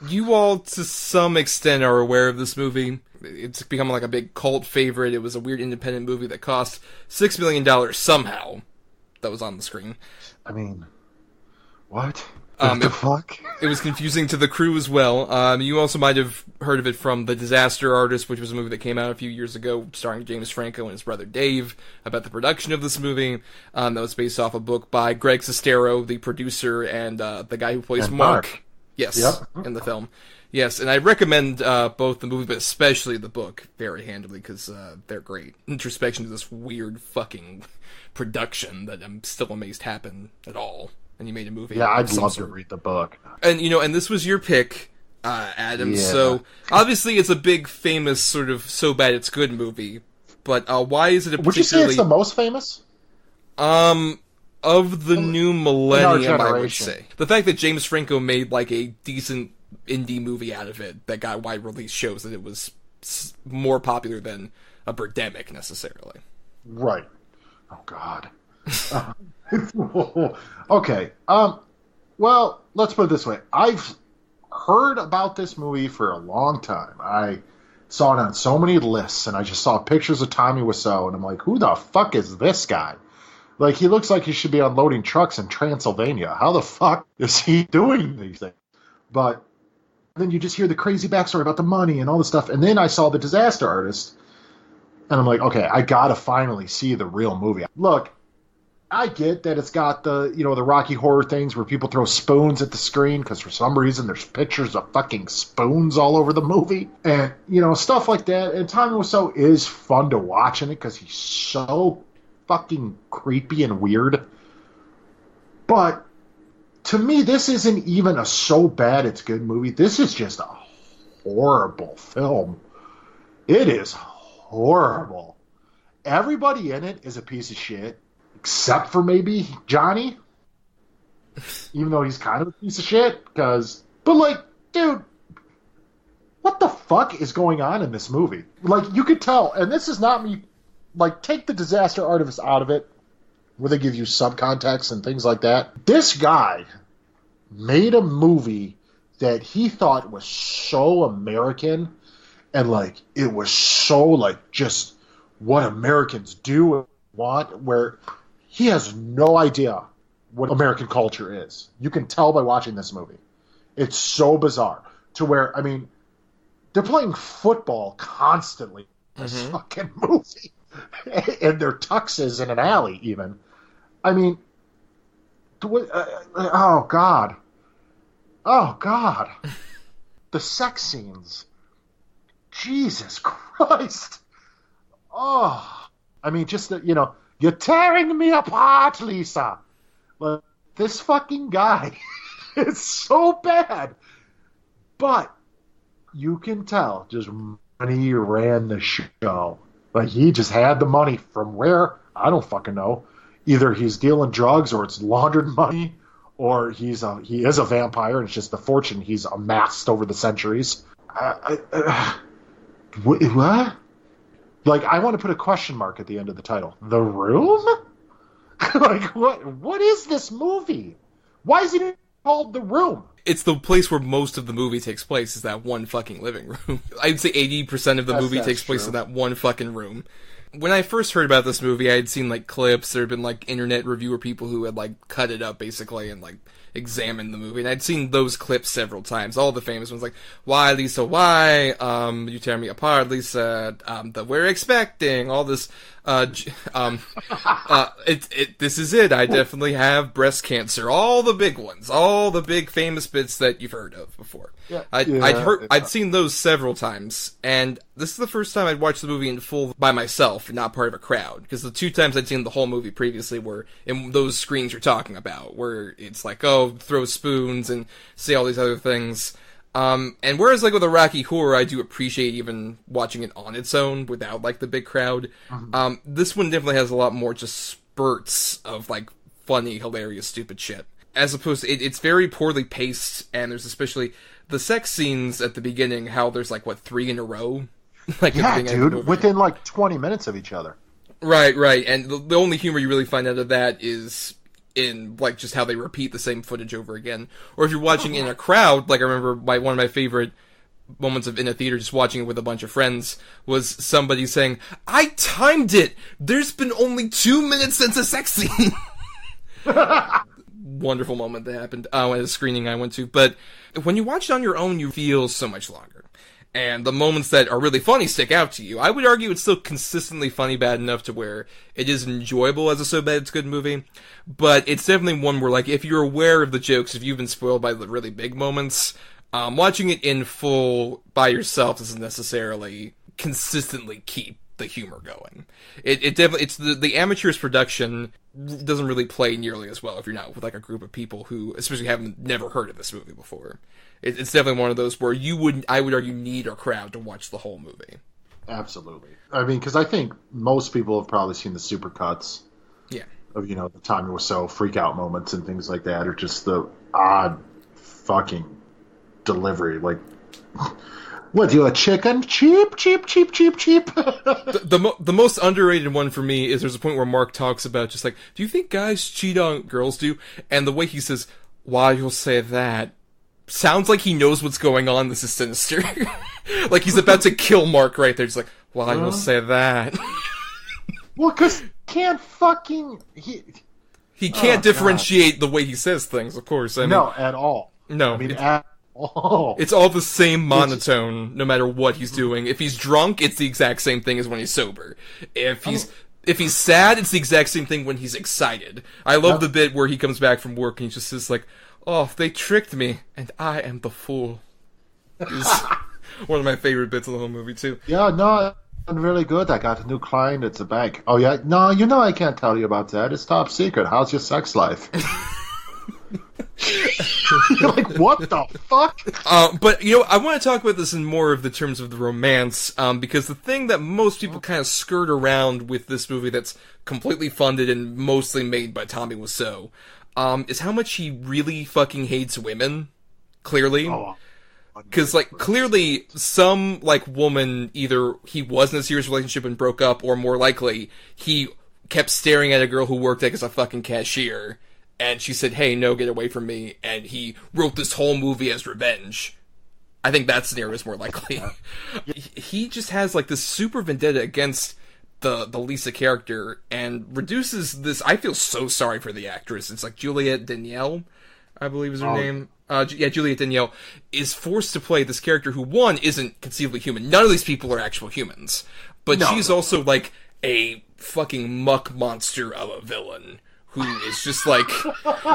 you all, to some extent, are aware of this movie. It's become like a big cult favorite. It was a weird independent movie that cost $6 million somehow. That was on the screen. I mean, what? What the fuck? It was confusing to the crew as well. You also might have heard of it from The Disaster Artist, which was a movie that came out a few years ago, starring James Franco and his brother Dave, about the production of this movie. That was based off a book by Greg Sestero, the producer, and the guy who plays Mark. Yes, in the film. Yes, and I recommend both the movie, but especially the book, very handily, because they're great. Introspection to this weird fucking production that I'm still amazed happened at all. And you made a movie. Yeah, I'd love to read the book. And, and this was your pick, Adam, so obviously it's a big, famous, sort of so bad it's good movie, but why is it a particularly... Would you say it's the most famous? Of the new millennium, I would say. The fact that James Franco made, like, a decent indie movie out of it that got wide release shows that it was more popular than a Birdemic, necessarily. Right. Oh, God. Okay. Well, let's put it this way. I've heard about this movie for a long time. I saw it on so many lists, and I just saw pictures of Tommy Wiseau, and I'm like, who the fuck is this guy? Like, he looks like he should be unloading trucks in Transylvania. How the fuck is he doing these things? But then you just hear the crazy backstory about the money and all this stuff, and then I saw The Disaster Artist, and I'm like, okay, I gotta finally see the real movie. Look, I get that it's got the, the Rocky Horror things where people throw spoons at the screen because for some reason there's pictures of fucking spoons all over the movie. And, stuff like that. And Tommy Wiseau is fun to watch in it because he's so fucking creepy and weird. But to me, this isn't even a so bad it's good movie. This is just a horrible film. It is horrible. Everybody in it is a piece of shit. Except for maybe Johnny, even though he's kind of a piece of shit. But dude, what the fuck is going on in this movie? Like, you could tell, and this is not me. Like, take The Disaster Artist out of it, where they give you subcontext and things like that. This guy made a movie that he thought was so American, and it was so just what Americans do and want, where he has no idea what American culture is. You can tell by watching this movie. It's so bizarre. To where, they're playing football constantly in this fucking movie. And their tuxes in an alley, even. Oh, God. Oh, God. The sex scenes. Jesus Christ. Oh. Just that, you're tearing me apart, Lisa. This fucking guy is so bad. But you can tell just when he ran the show. He just had the money from where? I don't fucking know. Either he's dealing drugs or it's laundered money, or he is a vampire and it's just the fortune he's amassed over the centuries. What? I want to put a question mark at the end of the title. The Room? What is this movie? Why is it called The Room? It's the place where most of the movie takes place, is that one fucking living room. I'd say 80% of the movie takes place in that one fucking room. When I first heard about this movie, I had seen, clips. There had been, internet reviewer people who had, cut it up, basically, and, examined the movie. And I'd seen those clips several times. All the famous ones, why, Lisa, why? You tear me apart, Lisa. We're expecting. All this, this is it. I definitely have breast cancer. All the big ones. All the big famous bits that you've heard of before. Yeah. I'd seen those several times, and this is the first time I'd watched the movie in full by myself, not part of a crowd. Because the two times I'd seen the whole movie previously were in those screens you're talking about, where it's throw spoons and say all these other things. And whereas with a Rocky Horror, I do appreciate even watching it on its own without the big crowd. This one definitely has a lot more just spurts of funny, hilarious, stupid shit. As opposed to it's very poorly paced, and there's especially the sex scenes at the beginning. How there's 3 in a row. Yeah, dude, within 20 minutes of each other. Right, and the only humor you really find out of that is in just how they repeat the same footage over again. Or if you're watching in a crowd, I remember one of my favorite moments in a theater, just watching it with a bunch of friends, was somebody saying, "I timed it! There's been only 2 minutes since a sex scene!" wonderful moment that happened at a screening I went to. But when you watch it on your own, you feel so much longer. And the moments that are really funny stick out to you. I would argue it's still consistently funny bad enough to where it is enjoyable as a so bad it's good movie. But it's definitely one where, like, if you're aware of the jokes, if you've been spoiled by the really big moments, watching it in full by yourself doesn't necessarily consistently keep the humor going. It definitely, it's the amateur's production doesn't really play nearly as well if you're not with like a group of people who, especially haven't never heard of this movie before. It's definitely one of those where I would argue, need a crowd to watch the whole movie. Absolutely. I mean, because I think most people have probably seen the supercuts. Yeah. Of, the Tommy Wiseau freak out moments and things like that, or just the odd fucking delivery. Like, what, you a chicken? Cheap, cheap, cheap, cheap, cheap. The most underrated one for me is there's a point where Mark talks about just like, do you think guys cheat on girls do? And the way he says, why you'll say that, sounds like he knows what's going on. This is sinister. Like he's about to kill Mark right there. Just like, why you'll say that. Well, because can't fucking... He can't differentiate the way he says things, of course. No, at all. No. I mean, at all. It's all the same monotone, no matter what he's doing. If he's drunk, it's the exact same thing as when he's sober. If he's sad, it's the exact same thing when he's excited. I love the bit where he comes back from work and he just says like, oh, they tricked me, and I am the fool. It's one of my favorite bits of the whole movie, too. Yeah, no, I'm really good. I got a new client at the bank. Oh, yeah? No, I can't tell you about that. It's top secret. How's your sex life? You're like, what the fuck? But, I want to talk about this in more of the terms of the romance, because the thing that most people kind of skirt around with this movie that's completely funded and mostly made by Tommy Wiseau, is how much he really fucking hates women, clearly. Because, like, clearly, some, like, woman, either he was in a serious relationship and broke up, or more likely, he kept staring at a girl who worked like as a fucking cashier, and she said, hey, no, get away from me, and he wrote this whole movie as revenge. I think that scenario is more likely. He just has, like, this super vendetta against the Lisa character, and reduces this... I feel so sorry for the actress. It's like Juliette Danielle, I believe is her name. Juliette Danielle is forced to play this character who, one, isn't conceivably human. None of these people are actual humans. But she's also, like, a fucking muck monster of a villain who is just, like...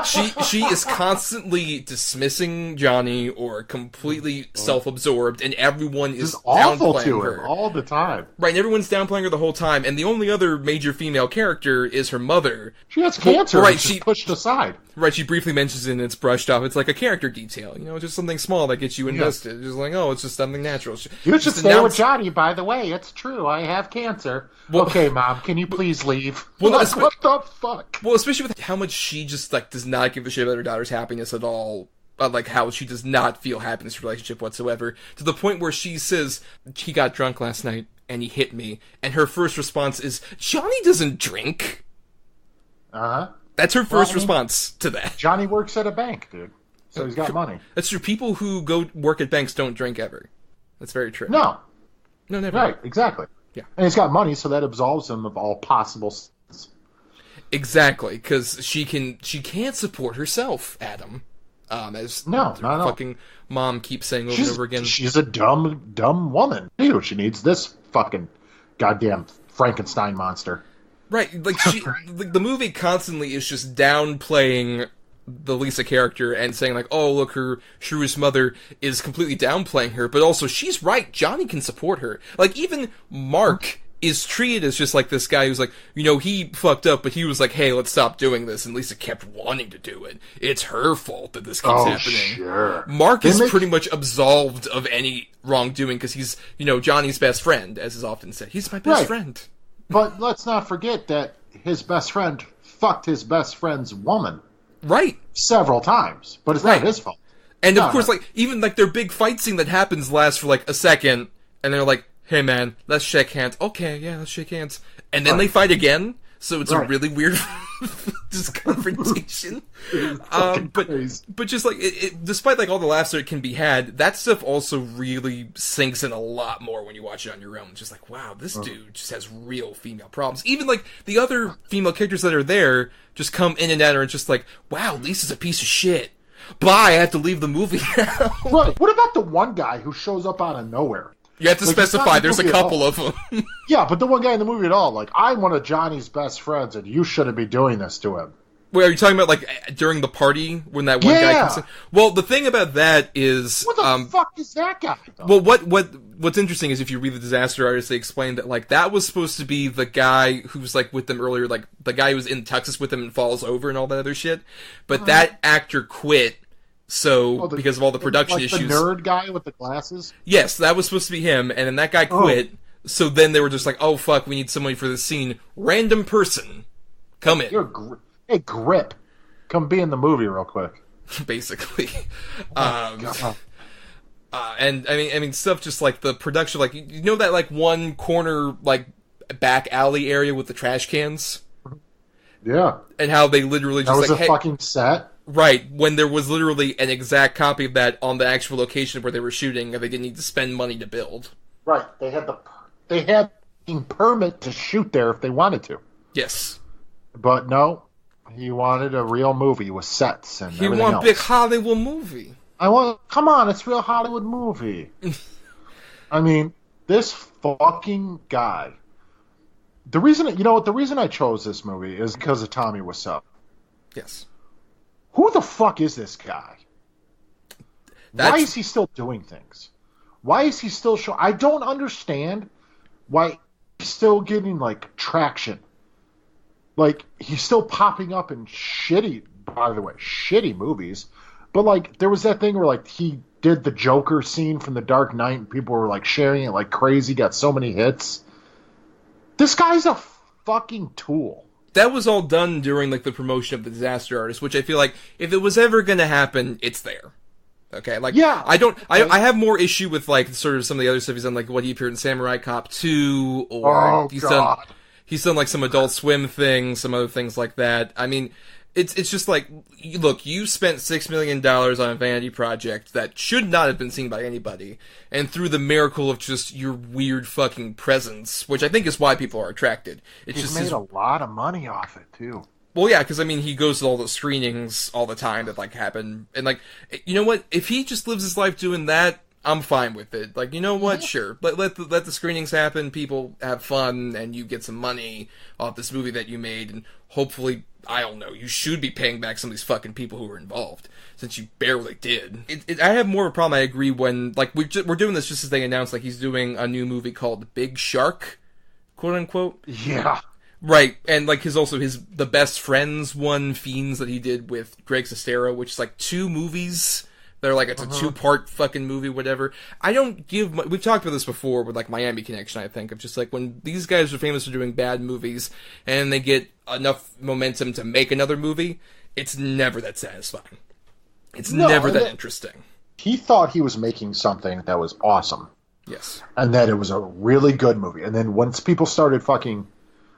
She is constantly dismissing Johnny or completely self-absorbed, and everyone is awful downplaying to her. her all the time. Right, and everyone's downplaying her the whole time, and the only other major female character is her mother. She has cancer, right? She's pushed aside. Right, she briefly mentions it and it's brushed off. It's like a character detail, just something small that gets you invested. Yeah. Just like, oh, it's just something natural. You should stay with Johnny, by the way. It's true, I have cancer. Well, okay, Mom, can you please leave? Well, what the fuck? Well, especially with how much she just, like, does not give a shit about her daughter's happiness at all. Like, how she does not feel happiness in her relationship whatsoever. To the point where she says, he got drunk last night and he hit me. And her first response is, Johnny doesn't drink. Uh-huh. That's her first response to that. Johnny works at a bank, dude. So he's got money. That's true. People who go work at banks don't drink ever. That's very true. No, never. Right, exactly. Yeah. And he's got money, so that absolves him of all possible sins. Exactly, because she can't support herself, Adam. As fucking mom keeps saying over and over again. She's a dumb woman. Dude, she needs this fucking goddamn Frankenstein monster. Right, like the movie constantly is just downplaying the Lisa character and saying like, oh, look, her shrewish mother is completely downplaying her, but also she's right, Johnny can support her. Like, even Mark is treated as just like this guy who's like, he fucked up, but he was like, hey, let's stop doing this, and Lisa kept wanting to do it. It's her fault that this keeps happening. Sure. Mark is pretty much absolved of any wrongdoing because he's, Johnny's best friend, as is often said. He's my best friend. But let's not forget that his best friend fucked his best friend's woman. Right. Several times. But it's not his fault. And of course, like, even like their big fight scene that happens lasts for like a second, and they're like, hey man, let's shake hands. Okay, yeah, let's shake hands. And then they fight again. So it's a really weird just confrontation. But just like despite like all the laughs that can be had, that stuff also really sinks in a lot more when you watch it on your own. It's just like, wow, this dude just has real female problems. Even like the other female characters that are there just come in and out and are just like, wow, Lisa's a piece of shit. Bye, I have to leave the movie now. Right. What about the one guy who shows up out of nowhere? You have to specify. There's a couple of them. Yeah, but the one guy in the movie at all. Like, I'm one of Johnny's best friends, and you shouldn't be doing this to him. Wait, are you talking about, like, during the party when that one guy comes in? Well, the thing about that is... What the fuck is that guy, Well, though? what's interesting is if you read the Disaster Artist, they explain that, like, that was supposed to be the guy who was, like, with them earlier, like, the guy who was in Texas with them and falls over and all that other shit. But that actor quit... So, because of all the production issues... the nerd guy with the glasses? Yes, that was supposed to be him, and then that guy quit, so then they were just like, oh fuck, we need somebody for this scene. Random person. Come in. Hey, Grip. Come be in the movie real quick. Basically. And, I mean, stuff just like the production, like, you know that, like, one corner, like, back alley area with the trash cans? Yeah. And how they literally just, that was a fucking set? Right, when there was literally an exact copy of that on the actual location where they were shooting, and they didn't need to spend money to build. Right, they had a permit to shoot there if they wanted to. Yes. But no, he wanted a real movie with sets and everything else. He wanted big Hollywood movie. Come on, it's real Hollywood movie. I mean, this fucking guy. The reason I chose this movie is because of Tommy Wiseau. Yes. Who the fuck is this guy? Why is he still doing things? Why is he still showing? I don't understand why he's still getting, like, traction. Like, he's still popping up in shitty movies. But, like, there was that thing where, like, he did the Joker scene from The Dark Knight and people were, like, sharing it like crazy, got so many hits. This guy's a fucking tool. That was all done during, like, the promotion of the Disaster Artist, which I feel like, if it was ever gonna happen, it's there. Okay? Like, yeah. I have more issue with, like, sort of some of the other stuff he's done, like, what he appeared in Samurai Cop 2, or he's done, like, some Adult Swim things, some other things like that. I mean, it's just like, look, you spent $6 million on a vanity project that should not have been seen by anybody, and through the miracle of just your weird fucking presence, which I think is why people are attracted. He's made a lot of money off it, too. Well, yeah, because, I mean, he goes to all the screenings all the time that, like, happen, and, like, you know what? If he just lives his life doing that, I'm fine with it. Like, you know what? Sure. Let the screenings happen, people have fun, and you get some money off this movie that you made, and hopefully, I don't know, you should be paying back some of these fucking people who were involved, since you barely did. I have more of a problem, I agree, when, like, we're doing this just as they announced, like, he's doing a new movie called Big Shark, quote-unquote. Yeah. Right, and, like, the Best Friends one, Fiends, that he did with Greg Sestero, which is, like, 2 movies. They're like, it's a 2-part fucking movie, whatever. I don't give... We've talked about this before with, like, Miami Connection, I think, of just, like, when these guys are famous for doing bad movies, and they get enough momentum to make another movie, it's never that satisfying. It's never that interesting. He thought he was making something that was awesome. Yes. And that it was a really good movie. And then once people started fucking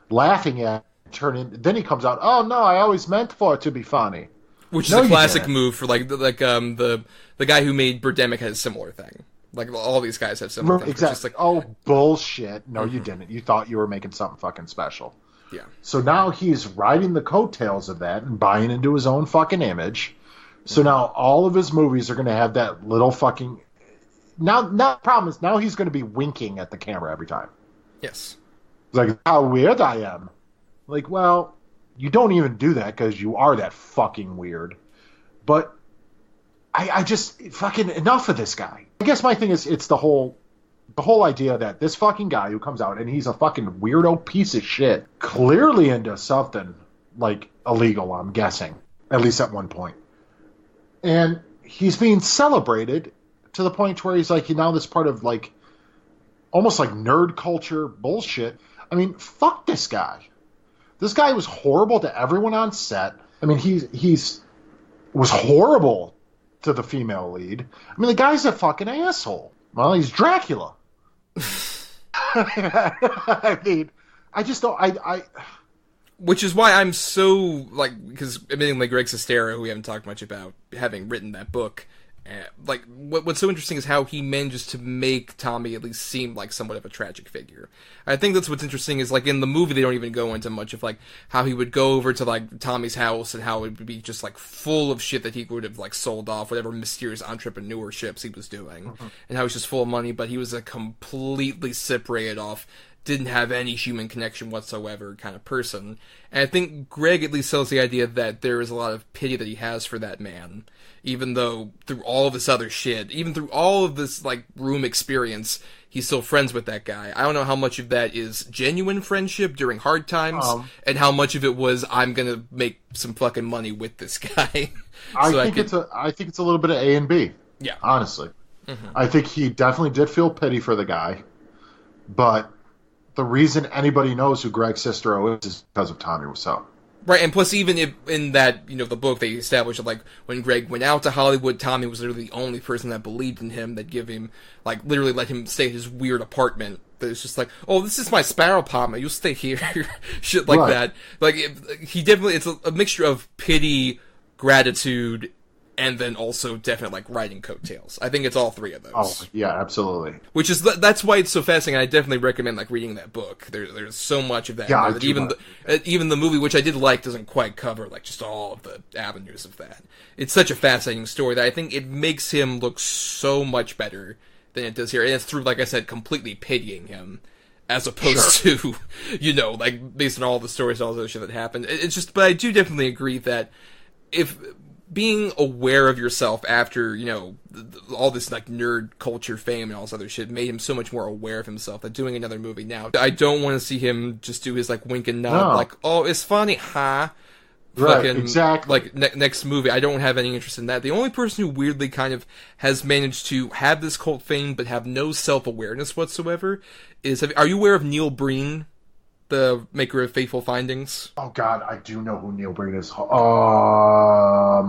laughing at it, then he comes out, oh, no, I always meant for it to be funny. Which is a classic move for, like the guy who made Birdemic has a similar thing. Like, all these guys have similar things. Exactly. Just like, oh, bullshit. No, you didn't. You thought you were making something fucking special. Yeah. So now he's riding the coattails of that and buying into his own fucking image. So now all of his movies are going to have that little fucking... Now, the problem is, now he's going to be winking at the camera every time. Yes. It's like, how weird I am. Like, well... You don't even do that because you are that fucking weird. But I just fucking enough of this guy. I guess my thing is it's the whole idea that this fucking guy who comes out and he's a fucking weirdo piece of shit, clearly into something like illegal, I'm guessing, at least at one point. And he's being celebrated to the point where he's like now this part of like almost like nerd culture bullshit. I mean, fuck this guy. This guy was horrible to everyone on set. I mean, he's was horrible to the female lead. I mean, the guy's a fucking asshole. Well, he's Dracula. I mean, I just don't. Which is why I'm so, like, because admittingly Greg Sestero, who we haven't talked much about, having written that book, like, what's so interesting is how he manages to make Tommy at least seem like somewhat of a tragic figure. I think that's what's interesting is, like, in the movie they don't even go into much of, like, how he would go over to, like, Tommy's house and how it would be just, like, full of shit that he would have, like, sold off, whatever mysterious entrepreneurships he was doing, and how he's just full of money, but he was a completely separated off, didn't have any human connection whatsoever kind of person. And I think Greg at least sells the idea that there is a lot of pity that he has for that man, even though through all of this other shit, even through all of this, like, room experience, he's still friends with that guy. I don't know how much of that is genuine friendship during hard times, and how much of it was, I'm gonna make some fucking money with this guy. I think it's a little bit of A and B. Yeah. Honestly. I think he definitely did feel pity for the guy, but the reason anybody knows who Greg Sestero is because of Tommy Wiseau. Right, and plus even if, in that, the book, they established that, like, when Greg went out to Hollywood, Tommy was literally the only person that believed in him, that give him, like, literally let him stay at his weird apartment. That it's just like, oh, this is my sparrow apartment, you'll stay here. Shit like that. Like, he definitely, it's a mixture of pity, gratitude, and then also definitely, like, riding coattails. I think it's all three of those. Oh, yeah, absolutely. Which is, that's why it's so fascinating. I definitely recommend, like, reading that book. There's so much of that. Yeah, that even the movie, which I did like, doesn't quite cover, like, just all of the avenues of that. It's such a fascinating story that I think it makes him look so much better than it does here. And it's through, like I said, completely pitying him, as opposed to, like, based on all the stories and all the shit that happened. It's just, but I do definitely agree that if being aware of yourself after, all this, like, nerd culture fame and all this other shit made him so much more aware of himself that doing another movie now, I don't want to see him just do his, like, wink and nod, like, oh, it's funny, huh? Right, exactly. Like, next movie, I don't have any interest in that. The only person who weirdly kind of has managed to have this cult fame but have no self-awareness whatsoever is, are you aware of Neil Breen? The maker of Fateful Findings. Oh God, I do know who Neil Breen is. I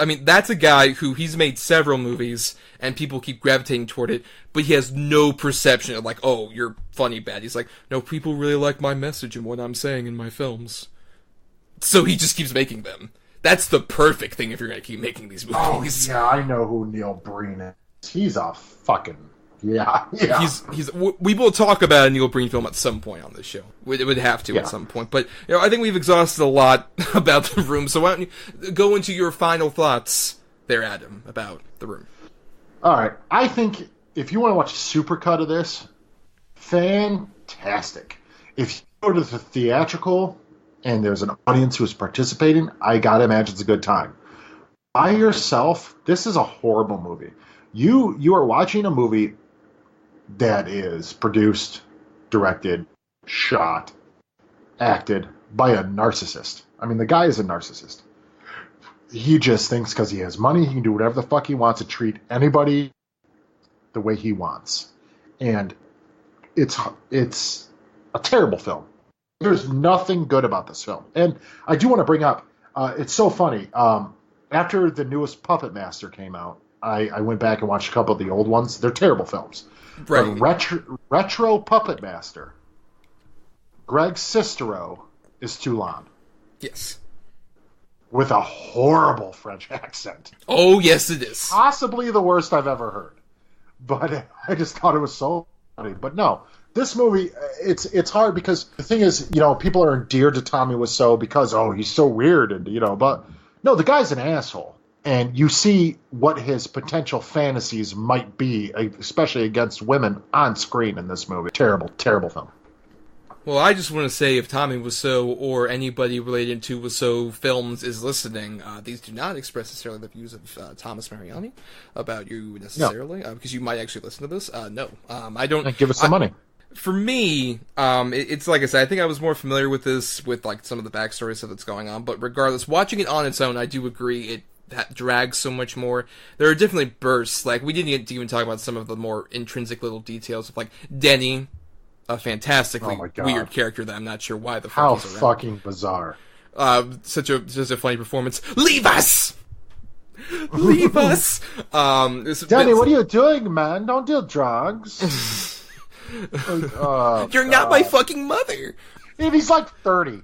mean, that's a guy who he's made several movies, and people keep gravitating toward it, but he has no perception of, like, oh, you're funny bad. He's like, no, people really like my message and what I'm saying in my films. So he just keeps making them. That's the perfect thing if you're going to keep making these movies. Oh, yeah, I know who Neil Breen is. He's a fucking... Yeah. We will talk about a Neil Breen film at some point on this show. It would have to at some point. But I think we've exhausted a lot about The Room. So why don't you go into your final thoughts there, Adam, about The Room? All right. I think if you want to watch a supercut of this, fantastic. If you go to the theatrical and there's an audience who is participating, I gotta imagine it's a good time. By yourself, this is a horrible movie. You are watching a movie that is produced, directed, shot, acted by a narcissist. I mean, the guy is a narcissist. He just thinks because he has money, he can do whatever the fuck he wants to treat anybody the way he wants. And it's a terrible film. There's nothing good about this film. And I do want to bring up, it's so funny. After the newest Puppet Master came out, I went back and watched a couple of the old ones. They're terrible films. Right. But retro Puppet Master, Greg Sestero is Toulon. Yes. With a horrible French accent. Oh, yes, it is. Possibly the worst I've ever heard. But I just thought it was so funny. But no, this movie, it's hard because the thing is, people are endeared to Tommy Wiseau because, oh, he's so weird. And, but no, the guy's an asshole. And you see what his potential fantasies might be, especially against women, on screen in this movie. Terrible, terrible film. Well, I just want to say, if Tommy Wiseau or anybody related to Wiseau films is listening, these do not express necessarily the views of Thomas Mariani about you necessarily, because you might actually listen to this. No, I don't. Give us some money. For me, it's like I said, I think I was more familiar with this, with like some of the backstory stuff that's going on, but regardless, watching it on its own, I do agree that drags so much more. There are definitely bursts, like, we didn't get to even talk about some of the more intrinsic little details of, like, Denny, a fantastically weird character that I'm not sure why the fuck he's around. How fucking bizarre. Such a funny performance. Leave us! Leave us! Denny, what are you doing, man? Don't do drugs. You're not my fucking mother! And he's like 30.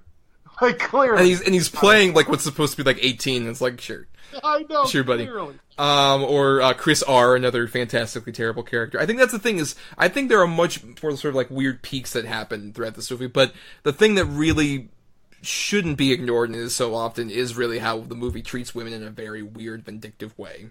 Like, clearly. And he's playing like what's supposed to be like 18, and it's like, sure. I know, sure, buddy. clearly. Or Chris R., another fantastically terrible character. I think that's the thing is, I think there are much more sort of like weird peaks that happen throughout this movie, but the thing that really shouldn't be ignored and is so often is really how the movie treats women in a very weird, vindictive way.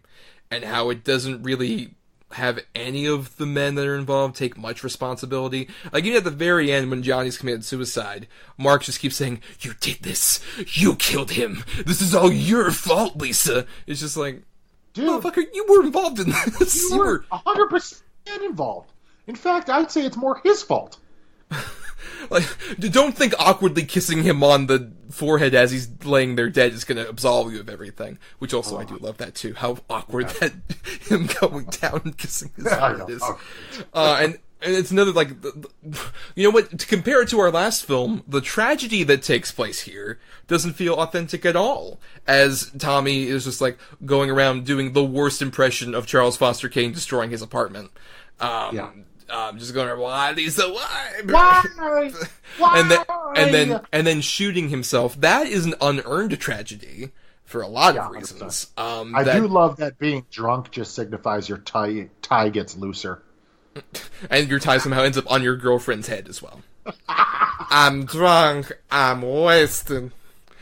And how it doesn't really have any of the men that are involved take much responsibility. Like, even at the very end, when Johnny's committed suicide, Mark just keeps saying, "You did this! You killed him! This is all your fault, Lisa!" It's just like, dude, motherfucker, you were involved in this! You were 100% involved. In fact, I'd say it's more his fault. Like, don't think awkwardly kissing him on the forehead as he's laying there dead is going to absolve you of everything. Which also, I do love that too. How awkward that him going down and kissing his forehead is. And it's another, like, you know what? To compare it to our last film, the tragedy that takes place here doesn't feel authentic at all. As Tommy is just, like, going around doing the worst impression of Charles Foster Kane destroying his apartment. Just going, why, Lisa, why? Why? and then shooting himself. That is an unearned tragedy for a lot of reasons. I do love that being drunk just signifies your tie gets looser. And your tie somehow ends up on your girlfriend's head as well. I'm drunk. I'm wasted.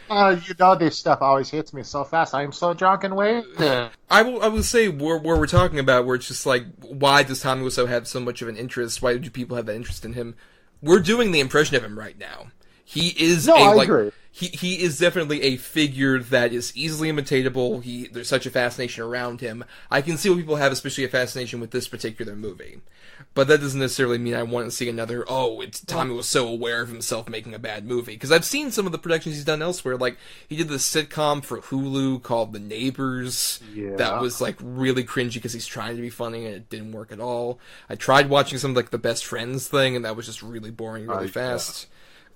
You know, this stuff always hits me so fast. I'm so drunk and wasted. I will say where we're talking about, where it's just like, why does Tommy Wiseau have so much of an interest? Why do people have that interest in him? We're doing the impression of him right now. He is I agree. He is definitely a figure that is easily imitatable. There's such a fascination around him. I can see what people have, especially a fascination with this particular movie. But that doesn't necessarily mean I want to see another, it's Tommy was so aware of himself making a bad movie. Because I've seen some of the productions he's done elsewhere. Like, he did this sitcom for Hulu called The Neighbors. Yeah. That was, like, really cringy because he's trying to be funny and it didn't work at all. I tried watching some, like, the Best Friends thing, and that was just really boring really fast.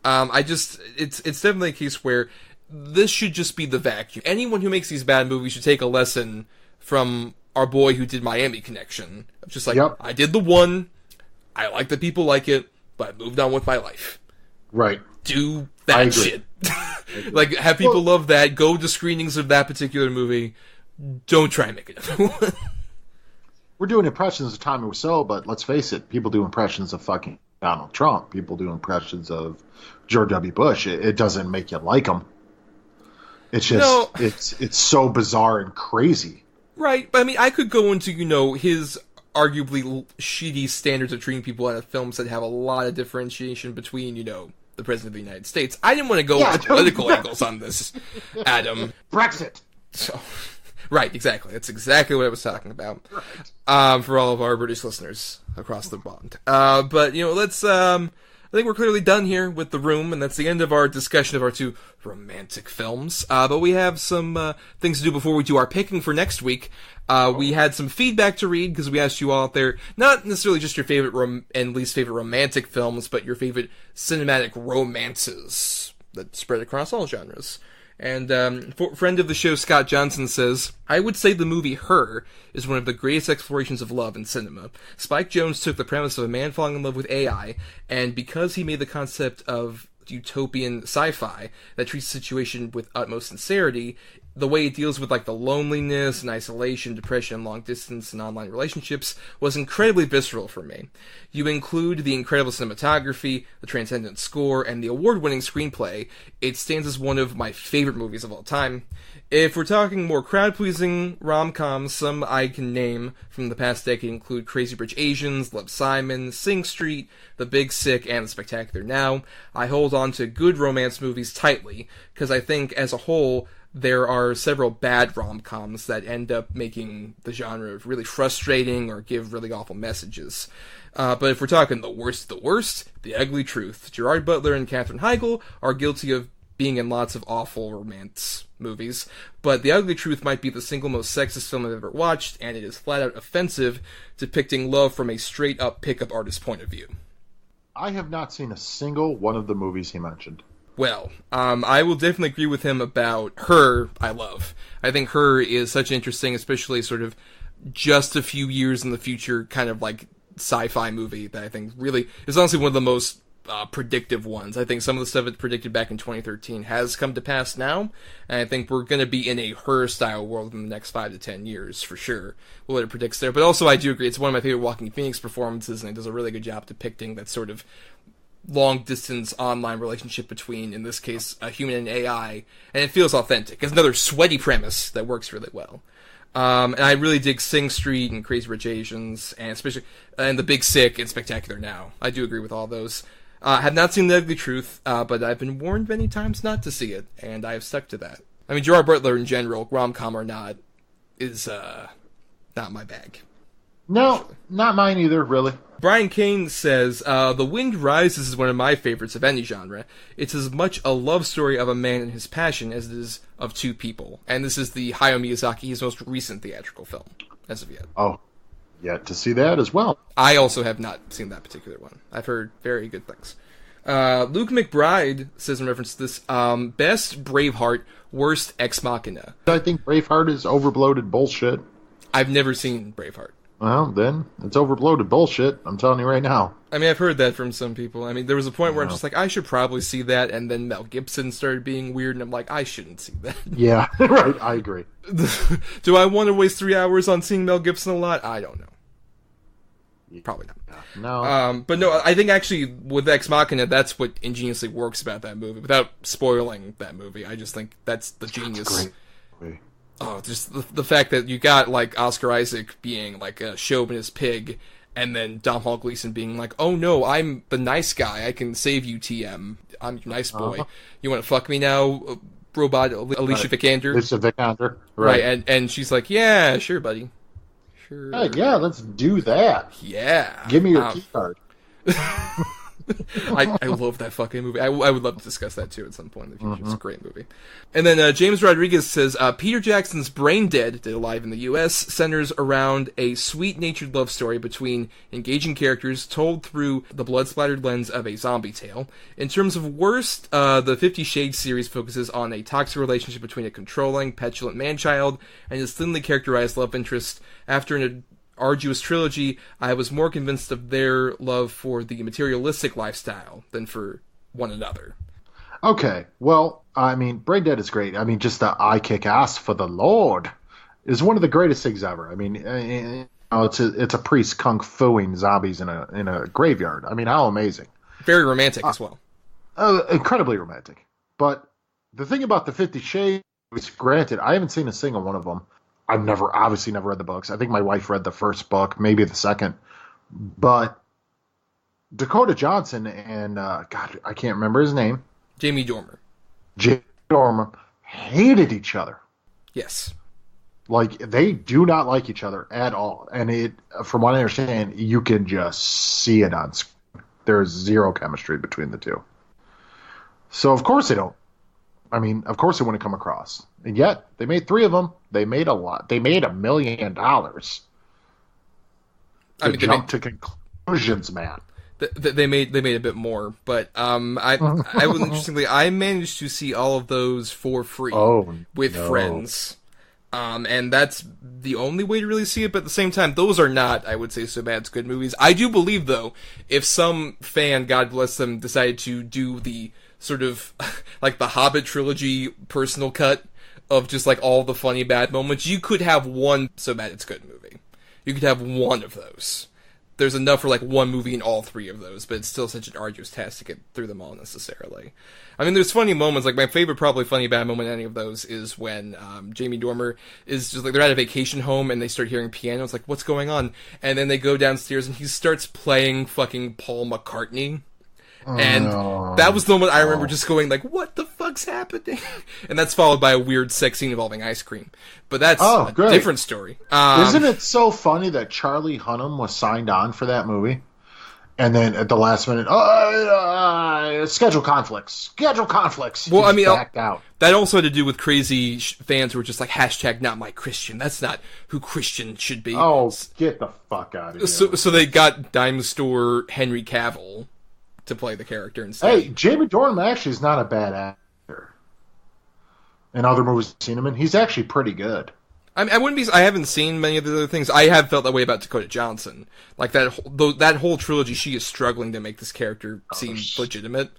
It's definitely a case where this should just be the vacuum. Anyone who makes these bad movies should take a lesson from our boy who did Miami Connection. Just like, I did the one, I like that people like it, but I moved on with my life. Right. Do that shit. Like, have people love that, go to screenings of that particular movie, don't try and make another one. We're doing impressions of Tommy Wiseau, but let's face it, people do impressions of fucking Donald Trump. People do impressions of George W. Bush. It doesn't make you like him. It's just, it's so bizarre and crazy. Right, but I mean, I could go into, his arguably shitty standards of treating people out of films that have a lot of differentiation between, the President of the United States. I didn't want to go into political angles on this, Adam. Brexit! So, right, exactly. That's exactly what I was talking about. Right. For all of our British listeners across the pond. But, let's, I think we're clearly done here with The Room, and that's the end of our discussion of our two romantic films. But we have some things to do before we do our picking for next week. We had some feedback to read, because we asked you all out there, not necessarily just your favorite and least favorite romantic films, but your favorite cinematic romances that spread across all genres. And friend of the show, Scott Johnson, says, I would say the movie Her is one of the greatest explorations of love in cinema. Spike Jonze took the premise of a man falling in love with AI, and because he made the concept of utopian sci-fi that treats the situation with utmost sincerity, the way it deals with, like, the loneliness and isolation, depression, and long distance and online relationships was incredibly visceral for me. You include the incredible cinematography, the transcendent score, and the award-winning screenplay. It stands as one of my favorite movies of all time. If we're talking more crowd-pleasing rom-coms, some I can name from the past decade include Crazy Rich Asians, Love, Simon, Sing Street, The Big Sick, and The Spectacular Now. I hold on to good romance movies tightly, because I think, as a whole, there are several bad rom-coms that end up making the genre really frustrating or give really awful messages. But if we're talking the worst of the worst, The Ugly Truth. Gerard Butler and Katherine Heigl are guilty of being in lots of awful romance movies, but The Ugly Truth might be the single most sexist film I've ever watched, and it is flat-out offensive, depicting love from a straight-up pickup artist point of view. I have not seen a single one of the movies he mentioned. Well, I will definitely agree with him about Her, I love. I think Her is such interesting, especially sort of just a few years in the future, kind of like sci-fi movie that I think really is honestly one of the most predictive ones. I think some of the stuff it predicted back in 2013 has come to pass now, and I think we're going to be in a her-style world in the next 5 to 10 years, for sure, what it predicts there. But also, I do agree, it's one of my favorite Joaquin Phoenix performances, and it does a really good job depicting that sort of long-distance online relationship between, in this case, a human and AI, and it feels authentic. It's another sweaty premise that works really well. And I really dig Sing Street and Crazy Rich Asians, and especially and The Big Sick and Spectacular Now. I do agree with all those. Have not seen The Ugly Truth, but I've been warned many times not to see it, and I have stuck to that. I mean, Gerard Butler in general, rom-com or not, is not my bag. No, not mine either, really. Brian Kane says, The Wind Rises is one of my favorites of any genre. It's as much a love story of a man and his passion as it is of two people. And this is the Hayao Miyazaki's most recent theatrical film, as of yet. Oh, yet to see that as well. I also have not seen that particular one. I've heard very good things. Luke McBride says in reference to this, best Braveheart, worst Ex Machina. I think Braveheart is overbloated bullshit. I've never seen Braveheart. Well, then, it's overbloated bullshit. I'm telling you right now. I mean, I've heard that from some people. I mean, there was a point where I'm just like, I should probably see that, and then Mel Gibson started being weird, and I'm like, I shouldn't see that. Yeah, right, I agree. Do I want to waste 3 hours on seeing Mel Gibson a lot? I don't know. Probably not. No. But no, I think actually with Ex Machina, that's what ingeniously works about that movie. Without spoiling that movie, I just think that's the genius. That's great. Oh, just the fact that you got, like, Oscar Isaac being, like, a chauvinist pig, and then Domhnall Gleeson being like, oh no, I'm the nice guy, I can save you, TM. I'm your nice boy. Uh-huh. You want to fuck me now, robot Alicia Vikander? Alicia Vikander. Right, and she's like, yeah, sure, buddy. Sure. Yeah, let's do that. Yeah. Give me your key card. I love that fucking movie. I would love to discuss that too at some point in the future. It's a great movie. And then James Rodriguez says, Peter Jackson's Brain Dead, Dead Alive in the U.S., centers around a sweet-natured love story between engaging characters told through the blood-splattered lens of a zombie tale. In terms of worst, the 50 Shades series focuses on a toxic relationship between a controlling, petulant man-child and his thinly characterized love interest. After an arduous trilogy, I was more convinced of their love for the materialistic lifestyle than for one another. Okay, well, I mean, Brain Dead is great. I mean, just the I kick ass for the Lord is one of the greatest things ever. I mean, it's a priest kung fuing zombies in a graveyard. I mean, how amazing! Very romantic as well. Incredibly romantic. But the thing about the 50 Shades, granted, I haven't seen a single one of them. I've obviously never read the books. I think my wife read the first book, maybe the second. But Dakota Johnson and, God, I can't remember his name. Jamie Dormer. Jamie Dormer hated each other. Yes. Like, they do not like each other at all. And from what I understand, you can just see it on screen. There's zero chemistry between the two. So, of course they don't. I mean, of course it wouldn't come across. And yet, they made 3 of them. They made a lot. They made $1 million. Jump to conclusions, man. They made a bit more, but I was interestingly, I managed to see all of those for free with friends. And that's the only way to really see it, but at the same time, those are not, I would say, so bad. It's good movies. I do believe, though, if some fan, God bless them, decided to do the sort of, like, the Hobbit trilogy personal cut of just, like, all the funny bad moments, you could have one so bad it's good movie. You could have one of those. There's enough for, like, one movie in all 3 of those, but it's still such an arduous task to get through them all necessarily. I mean, there's funny moments, like, my favorite probably funny bad moment in any of those is when Jamie Dormer is just, like, they're at a vacation home and they start hearing piano. It's like, what's going on? And then they go downstairs and he starts playing fucking Paul McCartney. And that was the moment I remember just going, like, what the fuck's happening? And that's followed by a weird sex scene involving ice cream. But that's a different story. Isn't it so funny that Charlie Hunnam was signed on for that movie? And then at the last minute, schedule conflicts. Well, I mean, backed out. That also had to do with crazy fans who were just like, hashtag not my Christian. That's not who Christian should be. Oh, get the fuck out of here. So they got Dime Store Henry Cavill to play the character instead. Hey, Jamie Dornan actually is not a bad actor. In other movies I've seen him in, he's actually pretty good. I mean, I haven't seen many of the other things. I have felt that way about Dakota Johnson. Like, that whole trilogy, she is struggling to make this character seem legitimate.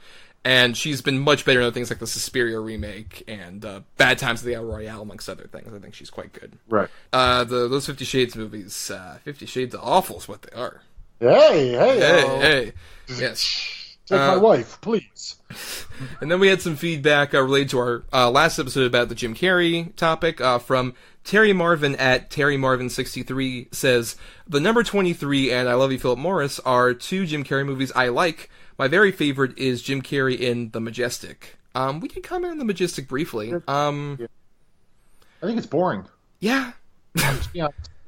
And she's been much better in other things like the Suspiria remake and Bad Times at the El Royale, amongst other things. I think she's quite good. Right. Those 50 Shades movies, 50 Shades of Awful is what they are. Hey. Yes. Take my wife, please. And then we had some feedback related to our last episode about the Jim Carrey topic from Terry Marvin at Terry Marvin63 says, the number 23 and I Love You, Philip Morris are two Jim Carrey movies I like. My very favorite is Jim Carrey in The Majestic. We did comment on The Majestic briefly. I think it's boring. Yeah. I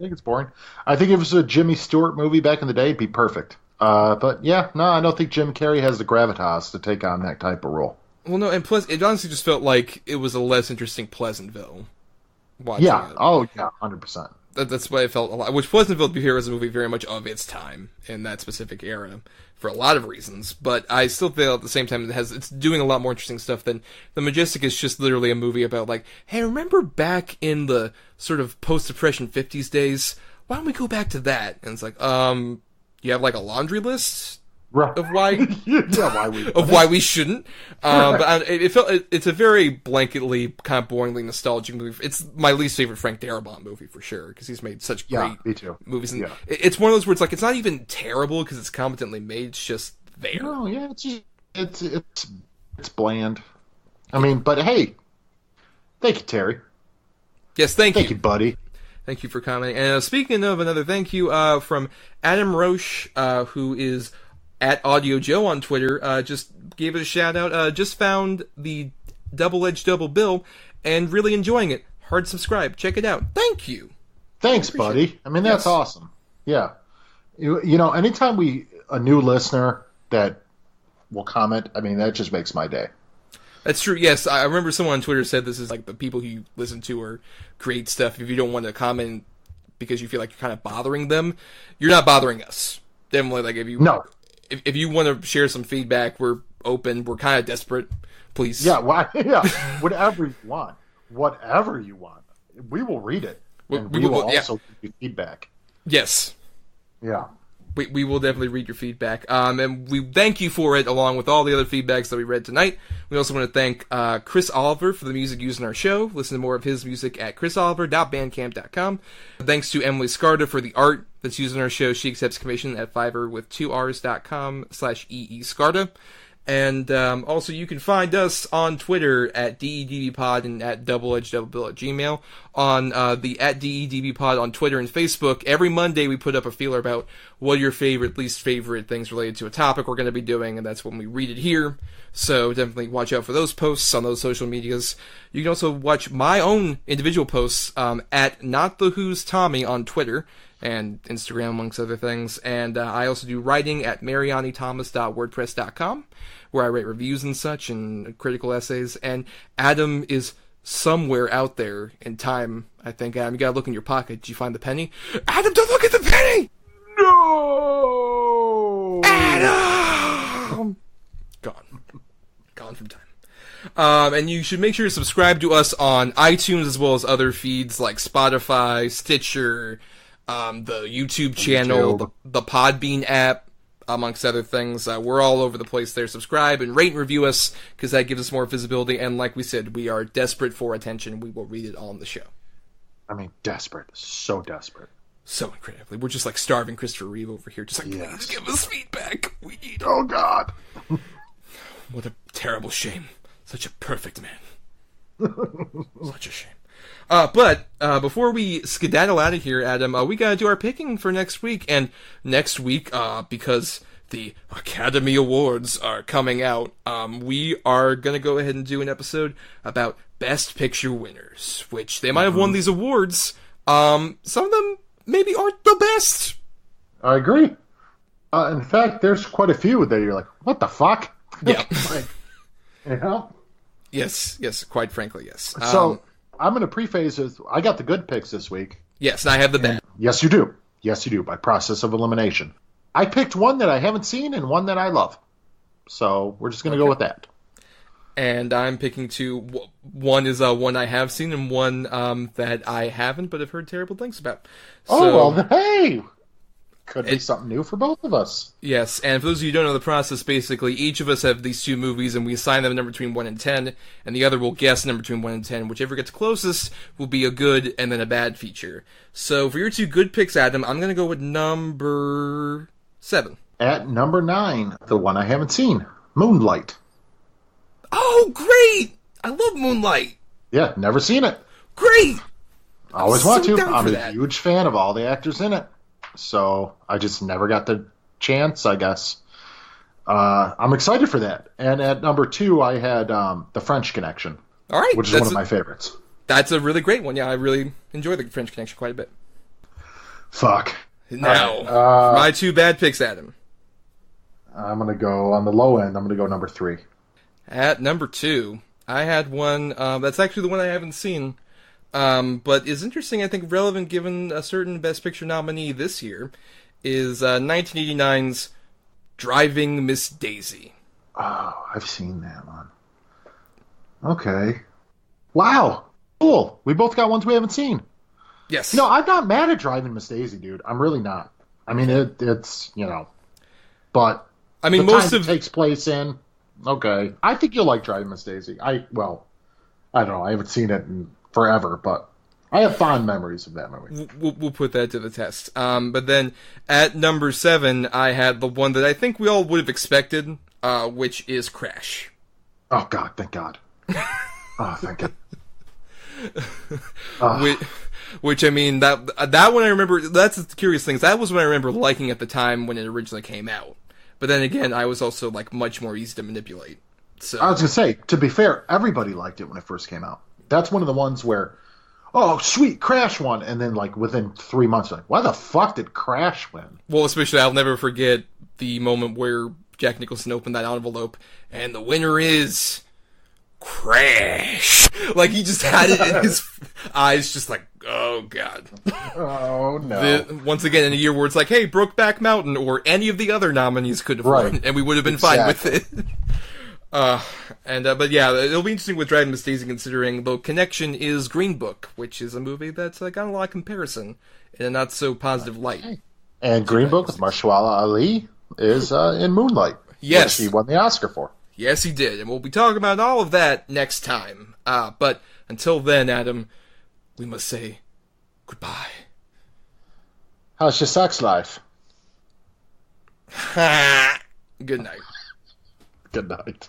think it's boring. I think if it was a Jimmy Stewart movie back in the day, it'd be perfect. But yeah, no, I don't think Jim Carrey has the gravitas to take on that type of role. Well, no, and plus, it honestly just felt like it was a less interesting Pleasantville. Yeah. It. Oh, yeah, 100%. That's why I felt a lot. Which Pleasantville, to be fair, is a movie very much of its time in that specific era for a lot of reasons. But I still feel at the same time it's doing a lot more interesting stuff than The Majestic is just literally a movie about like, hey, remember back in the sort of post-Depression 50s days? Why don't we go back to that? And it's like, you have like a laundry list of why why we shouldn't. But it's a very blanketly kind of boringly nostalgic movie. It's my least favorite Frank Darabont movie for sure because he's made such great movies. And it's one of those where it's like it's not even terrible because it's competently made. It's just there. No, yeah, it's bland. I mean, but hey, thank you, Terry. Yes, thank you, buddy. Thank you for commenting. And speaking of another thank you from Adam Roche, who is at Audio Joe on Twitter, just gave it a shout out. Just found the Double-Edged Double Bill and really enjoying it. Hard subscribe. Check it out. Thank you. Thanks, buddy. I mean, that's awesome. Yeah. You know, anytime a new listener that will comment, I mean, that just makes my day. That's true. Yes, I remember someone on Twitter said this is like the people who you listen to or create stuff. If you don't want to comment because you feel like you're kind of bothering them, you're not bothering us. Definitely, like if you want to share some feedback, we're open. We're kind of desperate. Please. Yeah. Whatever you want. Whatever you want. We will read it. And we will also give you feedback. Yes. Yeah. We will definitely read your feedback. And we thank you for it, along with all the other feedbacks that we read tonight. We also want to thank Chris Oliver for the music used in our show. Listen to more of his music at chrisoliver.bandcamp.com. Thanks to Emily Scarda for the art that's used in our show. She accepts commission at Fiverr with 2rs.com/EE-Scarda. And also, you can find us on Twitter at DEDBpod and at Double-Edged-Double-Bill at Gmail. On the at DEDBpod on Twitter and Facebook. Every Monday, we put up a feeler about what are your favorite, least favorite things related to a topic we're going to be doing, and that's when we read it here. So definitely watch out for those posts on those social medias. You can also watch my own individual posts at Not The Who's Tommy on Twitter and Instagram, amongst other things. And I also do writing at marianithomas.wordpress.com, where I write reviews and such, and critical essays. And Adam is somewhere out there in time, I think. Adam, you gotta look in your pocket. Did you find the penny? Adam, don't look at the penny! No! Adam! Gone from time. And you should make sure to subscribe to us on iTunes as well as other feeds like Spotify, Stitcher, the YouTube channel, the Podbean app, amongst other things. We're all over the place there. Subscribe and rate and review us because that gives us more visibility. And like we said, we are desperate for attention. We will read it all on the show. I mean, desperate. So desperate. So incredibly. We're just like starving Christopher Reeve over here. Just like, please give us feedback. We need it. Oh, God. What a terrible shame. Such a perfect man. Such a shame. But before we skedaddle out of here, Adam, we gotta do our picking for next week. And next week, because the Academy Awards are coming out, we are gonna go ahead and do an episode about Best Picture winners, which they might have won these awards. Some of them maybe aren't the best. I agree. In fact, there's quite a few that you're like, what the fuck? Yeah. You know? Yes, quite frankly, yes. So, I'm going to preface this. I got the good picks this week. Yes, and I have the bad. Yes, you do. Yes, you do, by process of elimination. I picked one that I haven't seen and one that I love. So, we're just going to go with that. And I'm picking two. One is one I have seen, and one that I haven't, but have heard terrible things about. Well, hey! Could be something new for both of us. Yes, and for those of you who don't know the process, basically, each of us have these two movies, and we assign them a number between 1 and 10, and the other will guess a number between 1 and 10. Whichever gets closest will be a good and then a bad feature. So for your two good picks, Adam, I'm going to go with number 7. At number 9, the one I haven't seen, Moonlight. Oh, great! I love Moonlight. Yeah, never seen it. Great! I always want to. I'm a that. huge fan of all the actors in it. So I just never got the chance, I guess. I'm excited for that. And at number 2, I had The French Connection. All right. Which is one of my favorites. That's a really great one. Yeah, I really enjoy The French Connection quite a bit. Fuck. Now, my two bad picks, Adam. I'm going to go on the low end. I'm going to go number 3. At number 2, I had one that's actually the one I haven't seen, but is interesting, I think relevant given a certain Best Picture nominee this year, is 1989's Driving Miss Daisy. Oh, I've seen that one. Okay. Wow. Cool. We both got ones we haven't seen. Yes. You know, I'm not mad at Driving Miss Daisy, dude. I'm really not. I mean, it's, but I mean, the most time of it takes place in, okay. I think you'll like Driving Miss Daisy. I don't know. I haven't seen it in forever, but I have fond memories of that movie. We'll put that to the test. But then at number 7, I had the one that I think we all would have expected, which is Crash. Oh, God. Thank God. Oh, thank God. Which I mean, that one I remember, that's the curious thing, that was what I remember liking at the time when it originally came out. But then again, I was also like much more easy to manipulate. So I was going to say, to be fair, everybody liked it when it first came out. That's one of the ones where, oh, sweet, Crash won. And then, like, within 3 months, like, why the fuck did Crash win? Well, especially, I'll never forget the moment where Jack Nicholson opened that envelope, and the winner is Crash. Like, he just had it in his eyes, just like, oh, God. Oh, no. Once again, in a year where it's like, hey, Brokeback Mountain, or any of the other nominees could have won, and we would have been fine with it. But yeah, it'll be interesting with Driving Miss Daisy, considering the connection is Green Book, which is a movie that's got a lot of comparison in a not so positive light. And Green Book with Mahershala Ali is in Moonlight. Yes. Which he won the Oscar for. Yes, he did, and we'll be talking about all of that next time. But until then, Adam, we must say goodbye. How's your sex life? Good night. Good night.